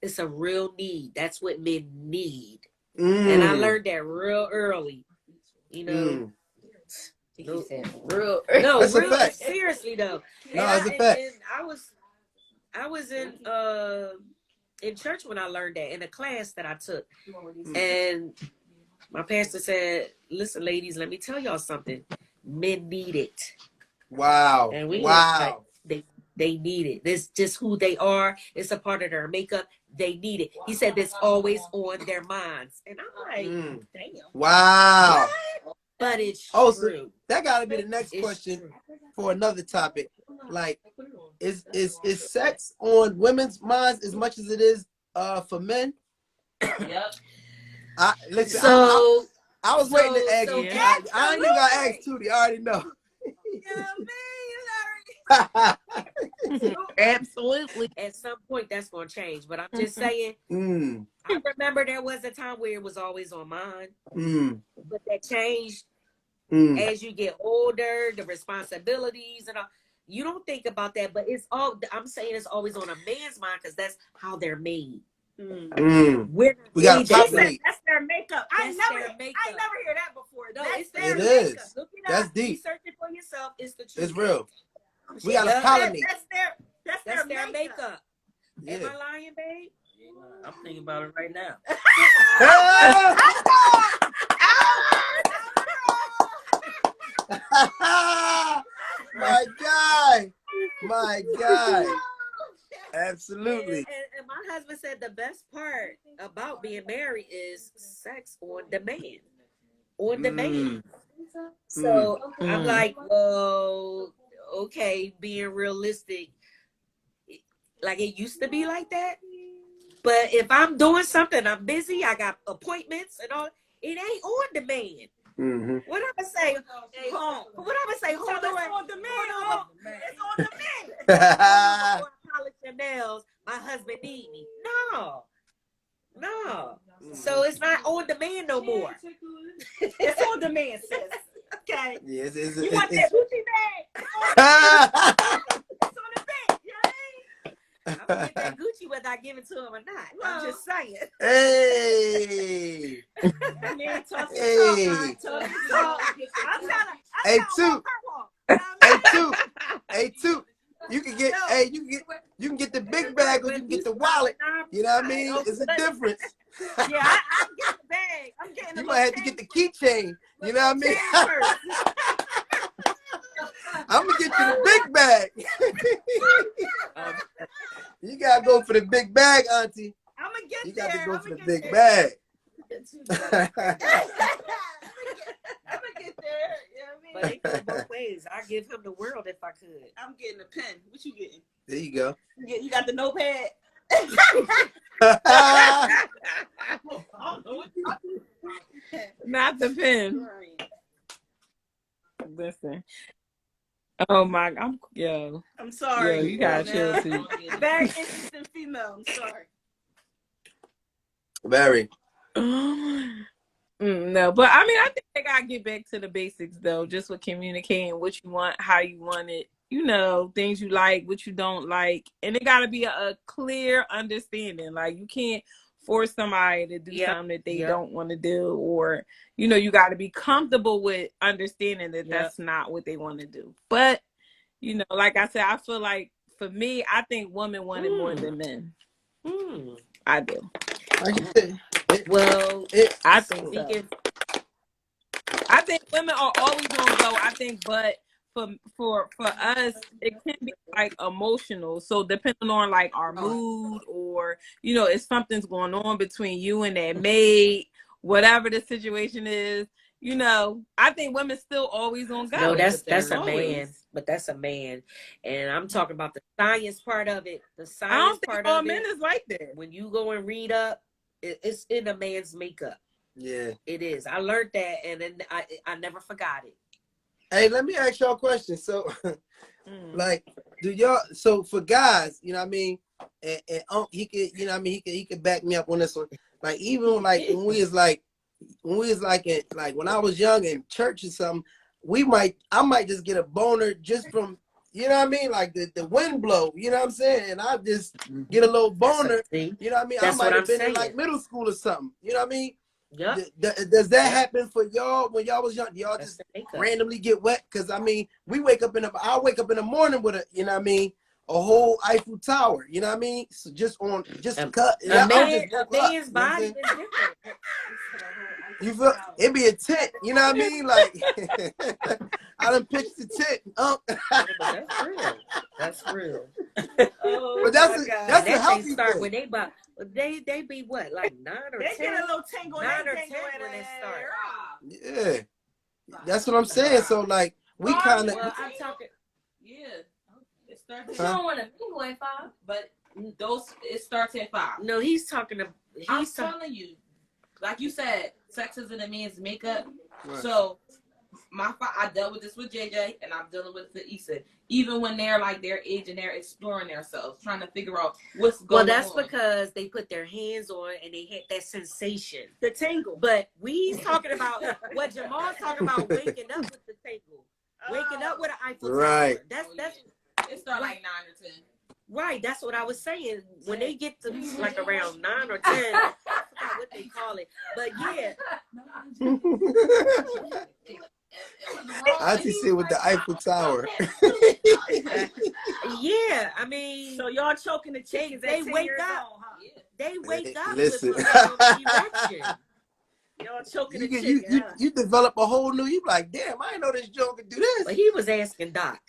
it's a real need. That's what men need. And I learned that real early. You know. No, real. No, that's real. A fact. Seriously though. No, it's a fact. And I was in church when I learned that in a class that I took, and my pastor said, "Listen, ladies, let me tell y'all something. Men need it." Wow. And we wow. They need it. This just who they are. It's a part of their makeup. They need it. He said it's always on their minds. And I'm like, damn. Wow. But it's true. So that gotta be the next question for another topic. Like, is sex on women's minds as much as it is for men? Yep. Listen, so I was waiting to ask you. yeah, I ain't even gonna ask Tootie. I already know. Absolutely. At some point that's gonna change. But I'm just saying, I remember there was a time where it was always on mine. But that changed as you get older, the responsibilities and all. You don't think about that, but I'm saying it's always on a man's mind because that's how they're made. We got that's their makeup. I never hear that before. No, that's it's their makeup. Look it That's up. deep. Research it for yourself. It's the truth. It's real. We gotta pollinate. That's their makeup. Yeah. Am I lying, babe? I'm thinking about it right now. My God. Absolutely. And my husband said the best part about being married is sex on demand. On demand. So I'm like, well, okay, being realistic, like it used to be like that. But if I'm doing something, I'm busy, I got appointments and all, it ain't on demand. What I'm gonna say? Home. What I'm gonna say? Hold on. It's on demand. It's on demand. Polish your nails. My husband need me. No. So it's not on demand no more. It's on demand, sis. Okay. Yes, you want that Gucci bag? It's on the bag. You know what I mean? I'm gonna get that Gucci whether I give it to him or not. I'm just saying. Hey. Man, talk Hey. Hey, two. You can get you can get the big bag or you can get the wallet. You know what I mean? It's a difference. Yeah, I'm getting the bag. I'm getting. You might have to get the keychain. You know what I mean? I'm gonna get you the big bag. You gotta go for the big bag, Auntie. I'm gonna get You got to go for the big there. bag. I'm gonna get there. You know what I mean? But it goes both ways. I give him the world if I could. I'm getting a pen. What you getting? There you go. You got the notepad? Not the pen. Listen. Oh my, I'm sorry. Yo, you gotta chill too. Very interesting female. I'm sorry. Very. No, but I mean, I think they gotta get back to the basics though, just with communicating what you want, how you want it, things you like, what you don't like, and it gotta be a clear understanding. Like you can't force somebody to do something that they don't want to do, or you got to be comfortable with understanding that that's not what they want to do. But like I said, I feel like for me, I think women want it more than men. I do. Well, I think so. I think women are always gonna go. I think, but for us, it can be like emotional. So depending on like our mood, or if something's going on between you and that maid, whatever the situation is, I think women still always gonna go. No, that's a man, but that's a man, and I'm talking about the science part of it. The science I don't think part all of men it. is like that. When you go and read up, it's in a man's makeup. Yeah, it is. I learned that, and then I never forgot it. Hey, let me ask y'all a question. So, like, do y'all? So for guys, you know what I mean, and he could, he could back me up on this one. Like even like when we was like when I was young in church or something, I might just get a boner just from, you know what I mean, like the wind blow, you know what I'm saying, and I just get a little boner, you know what I mean. I might have been in like middle school or something, you know what I mean. Yeah. Does that happen for y'all when y'all was young? Do y'all just randomly get wet? Because I mean, I wake up in the morning with a, you know what I mean, a whole Eiffel Tower, you know what I mean? So just cut. A man's body is different. You feel it be a tent, you know what I mean? Like I done pitched the tent. That's real. That's real. But that's a healthy start thing. When they be what, like 9 or 10? They get a little tingle. 9 or 10 when they start. Yeah, that's what I'm saying. So like we kind of. Well, I'm talking. Yeah, it starts. You don't want to mingle at 5, but it starts at 5. No, he's talking. I'm telling you, like you said, sex is in a man's makeup. Right. So I dealt with this with JJ, and I'm dealing with it with Issa. Even when they're like their age and they're exploring themselves, trying to figure out what's going on. Well, that's because they put their hands on and they had that sensation, the tingle. But we's talking about what Jamal's talking about, waking up with the tingle, waking up with an Eiffel Tower. Right. That's it starts like 9 or 10. Right, that's what I was saying. When they get to like around 9 or 10, I forgot what they call it, but yeah. I just sit with the Eiffel Tower. Yeah, I mean, so y'all choking the chickens. They wake up. Old, huh? They wake up. Listen. With erection. Y'all choking the chicken. You develop a whole new. You like, damn, I didn't know this joke could do this. But he was asking Doc.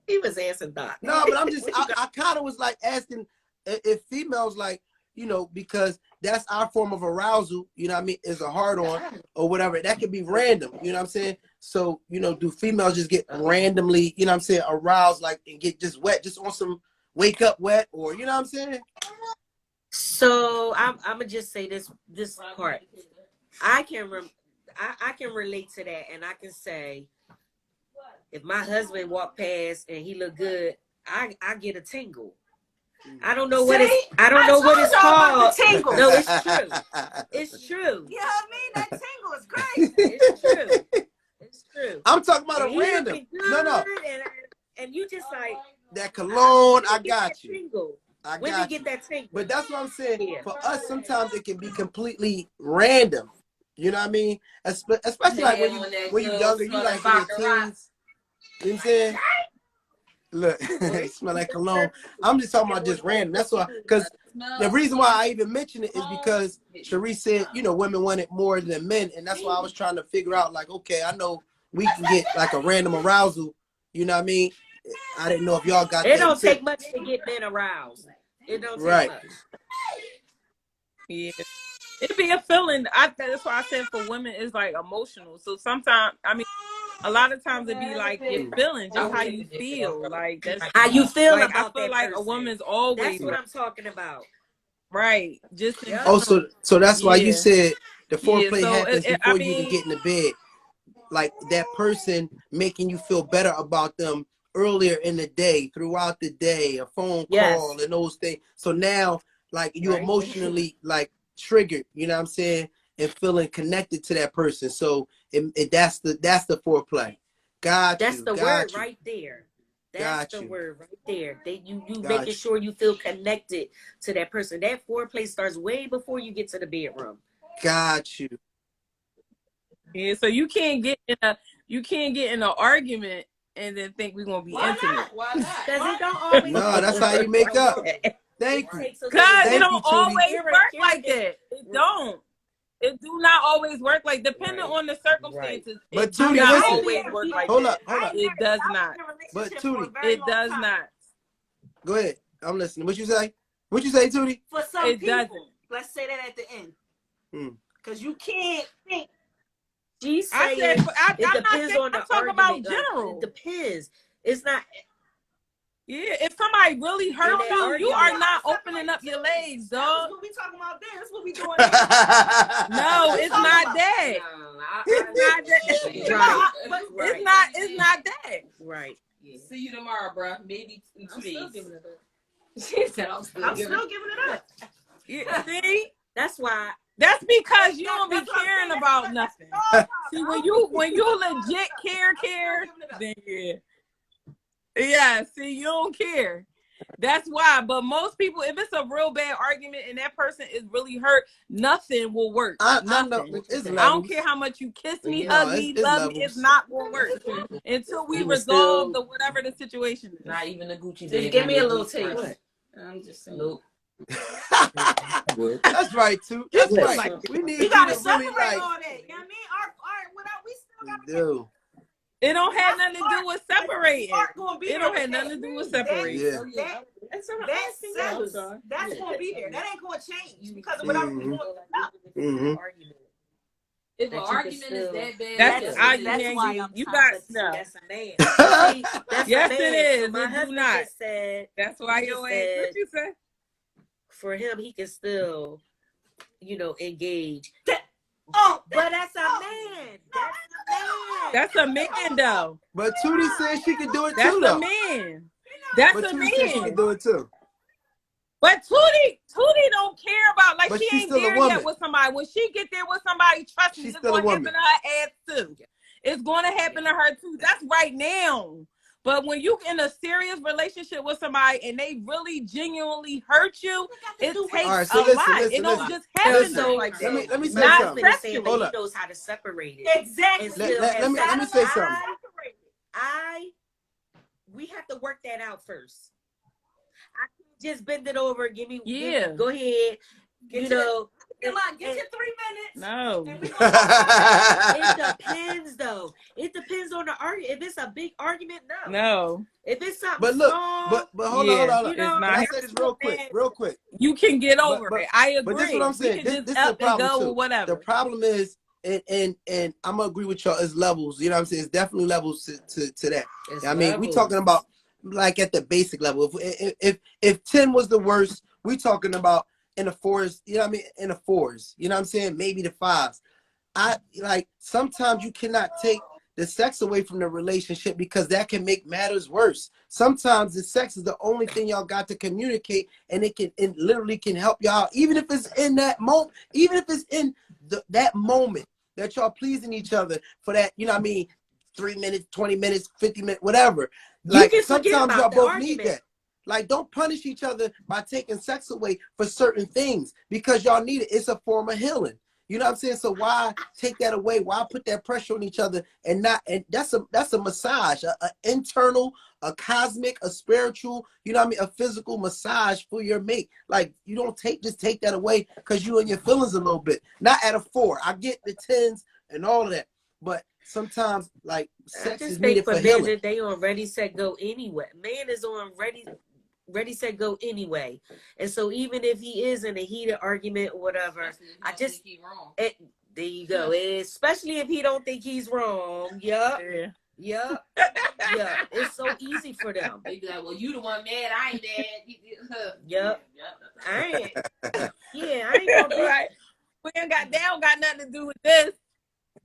He was asking Doc. No, but I'm just. I kind of was like asking if females like, because that's our form of arousal, you know what I mean, is a hard on or whatever. That could be random, you know what I'm saying? So, do females just get randomly, you know what I'm saying, aroused, like, and get just wet, just on some wake up wet, or, you know what I'm saying? So, I'm going to just say this part. I can relate to that, and I can say, if my husband walked past and he looked good, I get a tingle. I don't know what it's called. The tingle. No, it's true. It's true. You know what I mean? That tingle is crazy. It's true. It's true. I'm talking about a random. No. And you just like that cologne. I got you. Tingle. When you get that tingle. But that's what I'm saying. Yeah. For us, sometimes it can be completely random. You know what I mean? Especially like when you're younger, you like in your teens. You know what I'm saying? Look, it smell like cologne. I'm just talking about just random. That's why, because the reason why I even mention it is because Cherie said, women want it more than men, and that's why I was trying to figure out, like, okay, I know we can get like a random arousal. You know what I mean? I didn't know if y'all got. It don't take much to get men aroused. It don't take much. Yeah, it'd be a feeling. That's why I said for women it's like emotional. So sometimes, I mean, a lot of times it be like your feelings, just how you feel. Like that's how you feel like, about I feel like a woman's always. That's what I'm talking about. Right. Just so that's why you said the foreplay happens before you mean, even get in the bed. Like that person making you feel better about them earlier in the day, throughout the day, a phone call and those things. So now, like, you emotionally like triggered, you know what I'm saying, and feeling connected to that person. So that's the foreplay. That's the word right there. That's the word right there. You making sure you feel connected to that person. That foreplay starts way before you get to the bedroom. Got you. Yeah, so you can't get in an argument and then think we're gonna be intimate. Why not? Because it don't always. No, that's how you make up. Thank you. Because it don't always work like that. It don't. It do not always work like, depending on the circumstances. But it do Tootie, not listen. always work like Hold that. up. It does not. But Tootie, it does not. Go ahead. I'm listening. What you say? What you say, Tootie? For some it people, doesn't. let's say that at the end. Because you can't think. She's saying it depends on the I'm talking about general. It depends. It's not. Yeah, if somebody really hurt you, you are not opening up your legs, dog. That's what we talking about then. That's what we doing now. No, it's not that. It's not that. Right. It's not that. Right. Yeah. See you tomorrow, bro. Maybe in 2 days. She said, I'm still giving it up. Yeah, see? That's why. That's because you don't be caring about nothing. See, when you legit care, then yeah. Yeah, see, you don't care. That's why. But most people, if it's a real bad argument and that person is really hurt, nothing will work. Nothing. I don't care how much you kiss me, hug me, love me. It's not going to work until we resolve the whatever the situation is. Not even a Gucci Just bag. give me a little taste. I'm just saying. Nope. That's right, too. That's right. We need you gotta to separate really like. all that. You know what I mean? We still got to do. It don't have nothing to do with separating. It don't have nothing to do with separating. That's going to be there. That ain't going to change because of whatever we're going to do. If an argument is that bad, that's why you got no. That's a man. Yes, it is. So my husband just said. That's why you ain't. What you say? For him, he can still, engage. But that's a man. That's a man, though. But Tootie said she could do it too, though. That's a man. That's a man. Said she could do it too. But Tootie don't care about, like, but she ain't there yet with somebody. When she get there with somebody, trust me, it's going to happen to her ass too. It's going to happen to her too. That's right now. But when you in a serious relationship with somebody and they really genuinely hurt you, it takes a lot. It don't just happen like that. Let me say something. Hold up. He knows how to separate it. Exactly. Let me say something. We have to work that out first. I can't just bend it over and give me. Go ahead. Come on, get your 3 minutes. No. It depends, though. It depends on the argument. If it's a big argument, no. If it's something small, but hold on. I say this real quick. You can get over it. I agree. But this is what I'm saying. This is the problem too. Whatever. The problem is, and I'm gonna agree with y'all. It's levels. You know what I'm saying? It's definitely levels to that. I mean, we talking about like at the basic level. If 10 was the worst, we talking about in the fours, you know what I mean? In the fours, you know what I'm saying? Maybe the fives. Sometimes you cannot take the sex away from the relationship because that can make matters worse. Sometimes the sex is the only thing y'all got to communicate, and it literally can help y'all out. Even if it's in that moment, even if it's in that moment that y'all pleasing each other for that, you know what I mean? 3 minutes, 20 minutes, 50 minutes, whatever. Like sometimes y'all both need that. Like, don't punish each other by taking sex away for certain things because y'all need it. It's a form of healing. You know what I'm saying? So why take that away? Why put that pressure on each other and that's a massage, a internal, a cosmic, a spiritual, you know what I mean? A physical massage for your mate. Like, you don't just take that away because you and your feelings a little bit. Not at a 4. I get the 10s and all of that. But sometimes, like, sex is needed for healing. They on ready, set, go anyway. Man is on ready, set, go anyway. And so even if he is in a heated argument or whatever, there you go. Especially if he don't think he's wrong. Yup. Yeah. It's so easy for them. They be like, well, you the one mad, I ain't mad. Yep. I ain't gonna be right. They don't got nothing to do with this.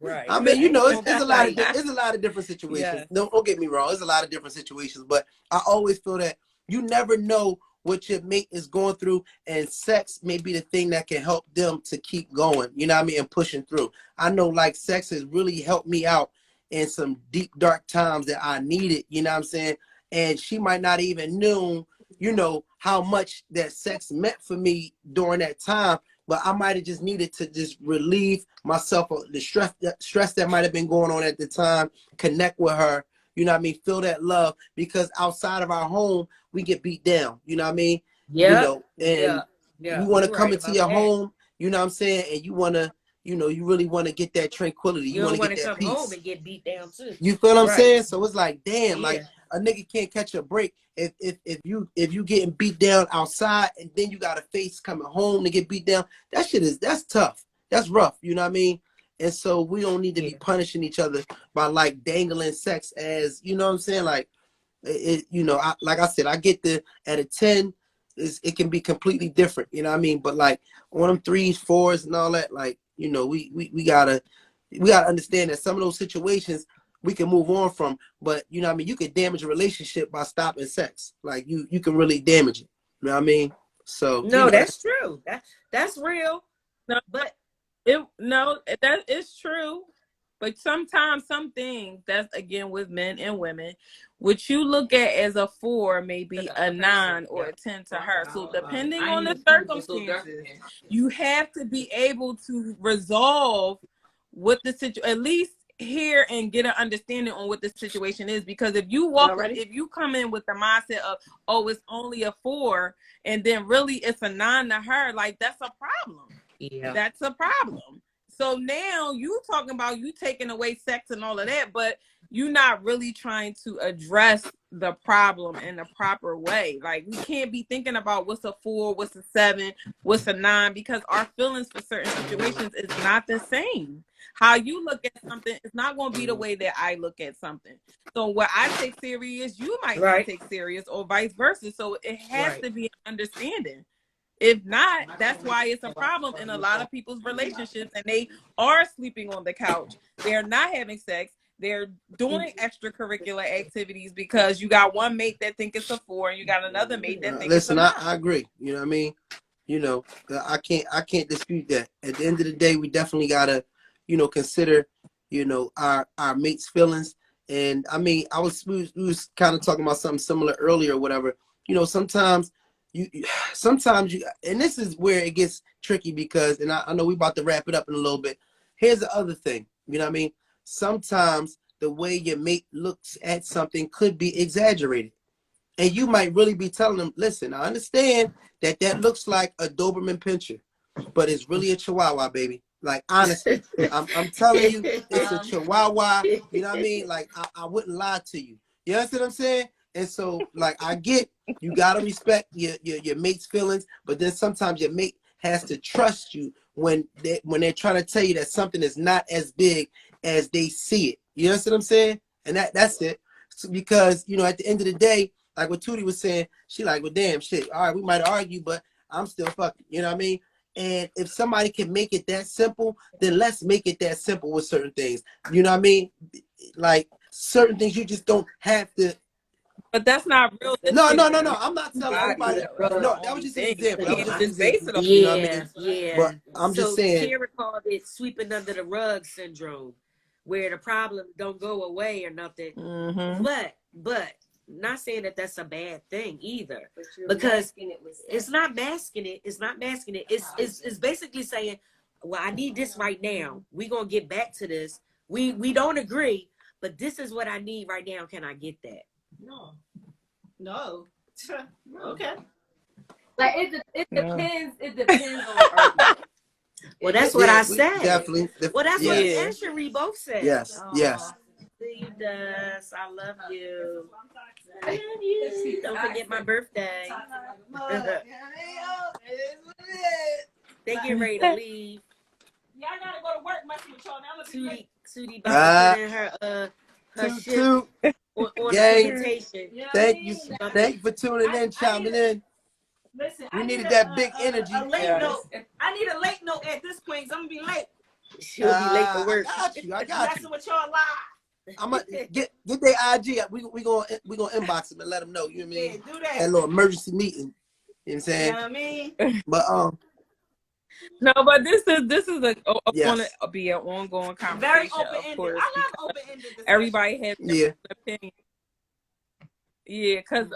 Right. I mean, you know, it's a lot of Right. it's a lot of different situations. Yeah. Don't get me wrong. It's a lot of different situations, but I always feel that you never know what your mate is going through, and sex may be the thing that can help them to keep going. You know what I mean, and pushing through. I know, like, sex has really helped me out in some deep, dark times that I needed. You know what I'm saying? And she might not even knew, you know, how much that sex meant for me during that time. But I might have just needed to just relieve myself of the stress that might have been going on at the time, connect with her, you know what I mean, feel that love, because outside of our home, we get beat down, you know what I mean? Yeah. You know, and Yeah. we want to come right into your home, you know what I'm saying, and you want to, you know, you really want to get that tranquility. You want don't to get that come peace. home and get beat down too. You feel what I'm Right. saying? So it's like, damn, Yeah. like a nigga can't catch a break if you getting beat down outside, and then you got a face coming home to get beat down. That's tough. That's rough. You know what I mean? And so we don't need to be punishing each other by like dangling sex as, you know what I'm saying? Like you know, like I said, I get the at a 10, it can be completely different. You know what I mean? But like on them 3s, 4s, and all that, like, you know, we gotta understand that some of those situations we can move on from, but you know what I mean, you could damage a relationship by stopping sex. Like you can really damage it. You know what I mean? So no, you know, that's true. That's real. No, but that is true. But sometimes some things, that's again with men and women, what you look at as a 4 may be a 9 or a 10 to her. So depending on the circumstances, you have to be able to resolve what the situation, at least hear and get an understanding on what the situation is. Because if you if you come in with the mindset of, oh, it's only a 4, and then really it's a 9 to her, like that's a problem. Yeah. That's a problem. So now you talking about you taking away sex and all of that, but you're not really trying to address the problem in a proper way. Like we can't be thinking about what's a 4, what's a 7, what's a 9, because our feelings for certain situations is not the same. How you look at something is not going to be the way that I look at something. So what I take serious, you might not take serious, or vice versa. So it has to be an understanding. If not, that's why it's a problem in a lot of people's relationships, and they are sleeping on the couch. They're not having sex. They're doing extracurricular activities because you got one mate that think it's a 4, and you got another mate that think it's a 9. I agree. You know what I mean? You know, I can't dispute that. At the end of the day, we definitely gotta, you know, consider, you know, our mates' feelings. And I mean, we was kind of talking about something similar earlier or whatever. You know, sometimes you, and this is where it gets tricky, because, and I know we about to wrap it up in a little bit. Here's the other thing, you know what I mean? Sometimes the way your mate looks at something could be exaggerated. And you might really be telling them, listen, I understand that looks like a Doberman Pinscher, but it's really a Chihuahua, baby. Like, honestly, I'm telling you, it's a Chihuahua. You know what I mean? Like, I wouldn't lie to you. You understand what I'm saying? And so, like, I get you gotta respect your mate's feelings, but then sometimes your mate has to trust you when they're trying to tell you that something is not as big as they see it. You understand what I'm saying? And that's it. So, because, you know, at the end of the day, like what Tootie was saying, she like, well, damn, shit. All right, we might argue, but I'm still fucking. You know what I mean? And if somebody can make it that simple, then let's make it that simple with certain things. You know what I mean? Like certain things you just don't have to. But that's not real. No. I'm not telling everybody. No, that was just an example. That was just an example. You know what I mean? But I'm just saying. Kara called it sweeping under the rug syndrome, where the problem don't go away or nothing. Mm-hmm. But not saying that that's a bad thing either, because it's not masking it. It's not masking it. It's basically saying, well, I need this right now. We're gonna get back to this. We don't agree, but this is what I need right now. Can I get that? No. Okay. Like it depends. It depends on. Well, that's what I said. Definitely. Well, that's what me and Cherie both said. Yes. Yes. You does. I love you. I love you. Don't forget my birthday. They get ready to leave. Y'all gotta go to work, messing with y'all now. Tootie about to put in her shift on the invitation. Thank you for tuning in, chiming in. Listen, we needed that big energy. A late note. I need a late note at this point, because I'm gonna be late. She'll be late for work. I got Messing you. with your live. I'm gonna get their IG. We gonna inbox them and let them know. You know what I mean? Yeah, do that. Had a little emergency meeting. You know what I'm saying? You know what I mean? But No, but this is going yes. to be an ongoing conversation. Very open ended. Of course, I love open ended discussion. everybody has their Yeah. own opinion. Yeah, because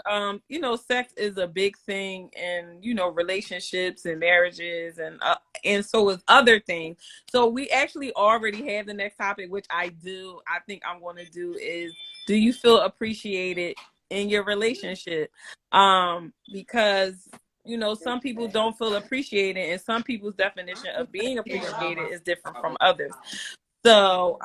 you know, sex is a big thing in, you know, relationships and marriages, and so is other things. So we actually already have the next topic, which I think I'm going to do is, do you feel appreciated in your relationship? Because, you know, some people don't feel appreciated, and some people's definition of being appreciated is different from others. So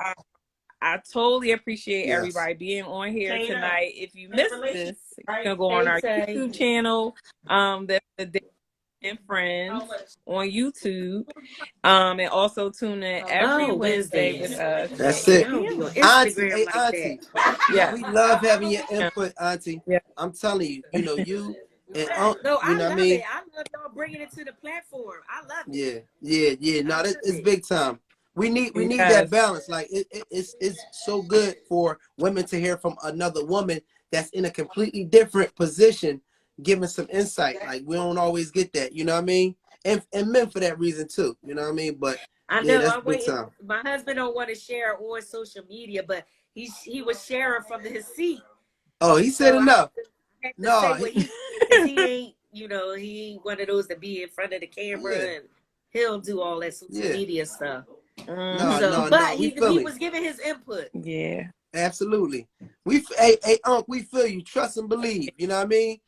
I totally appreciate everybody being on here tonight. If you missed this, you can go on our YouTube channel. That's the Day and Friends on YouTube. And also tune in every Wednesday with us. That's it. Auntie. Yeah. We love having your input, Auntie. Yeah. I'm telling you, you know, you and no, you know I what I mean? it. I love y'all bringing it to the platform. I love it. Yeah. No, it's big time. We need that balance. Like it's so good for women to hear from another woman that's in a completely different position, giving some insight. Like we don't always get that, you know what I mean? And men for that reason too, you know what I mean? But I know that's I'm big waiting. time. My husband don't want to share on social media, but he was sharing from his seat. Oh, he said enough. No, he ain't, you know, he ain't one of those that be in front of the camera and he'll do all that social media stuff. But he was giving his input. Yeah, absolutely. Unc, we feel you. Trust and believe. You know what I mean?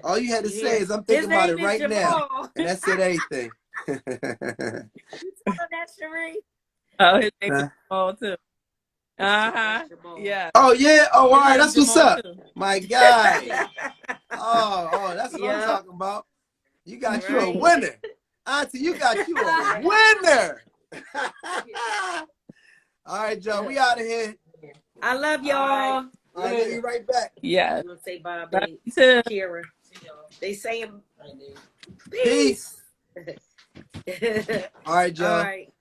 All you had to say is, I'm thinking about it right now, and that said everything. You told him that, Sheree? Oh, his name is Jamal too. Yeah. Oh yeah. Oh, all right. That's what's up. My guy. Oh, that's what I'm talking about. You got you a winner, Auntie. You got you a winner. All right, Joe. We out of here. I love y'all. All right, be right back. Yeah. I'm gonna say bye, babe. Kira. They saying peace. All right, Joe. All right.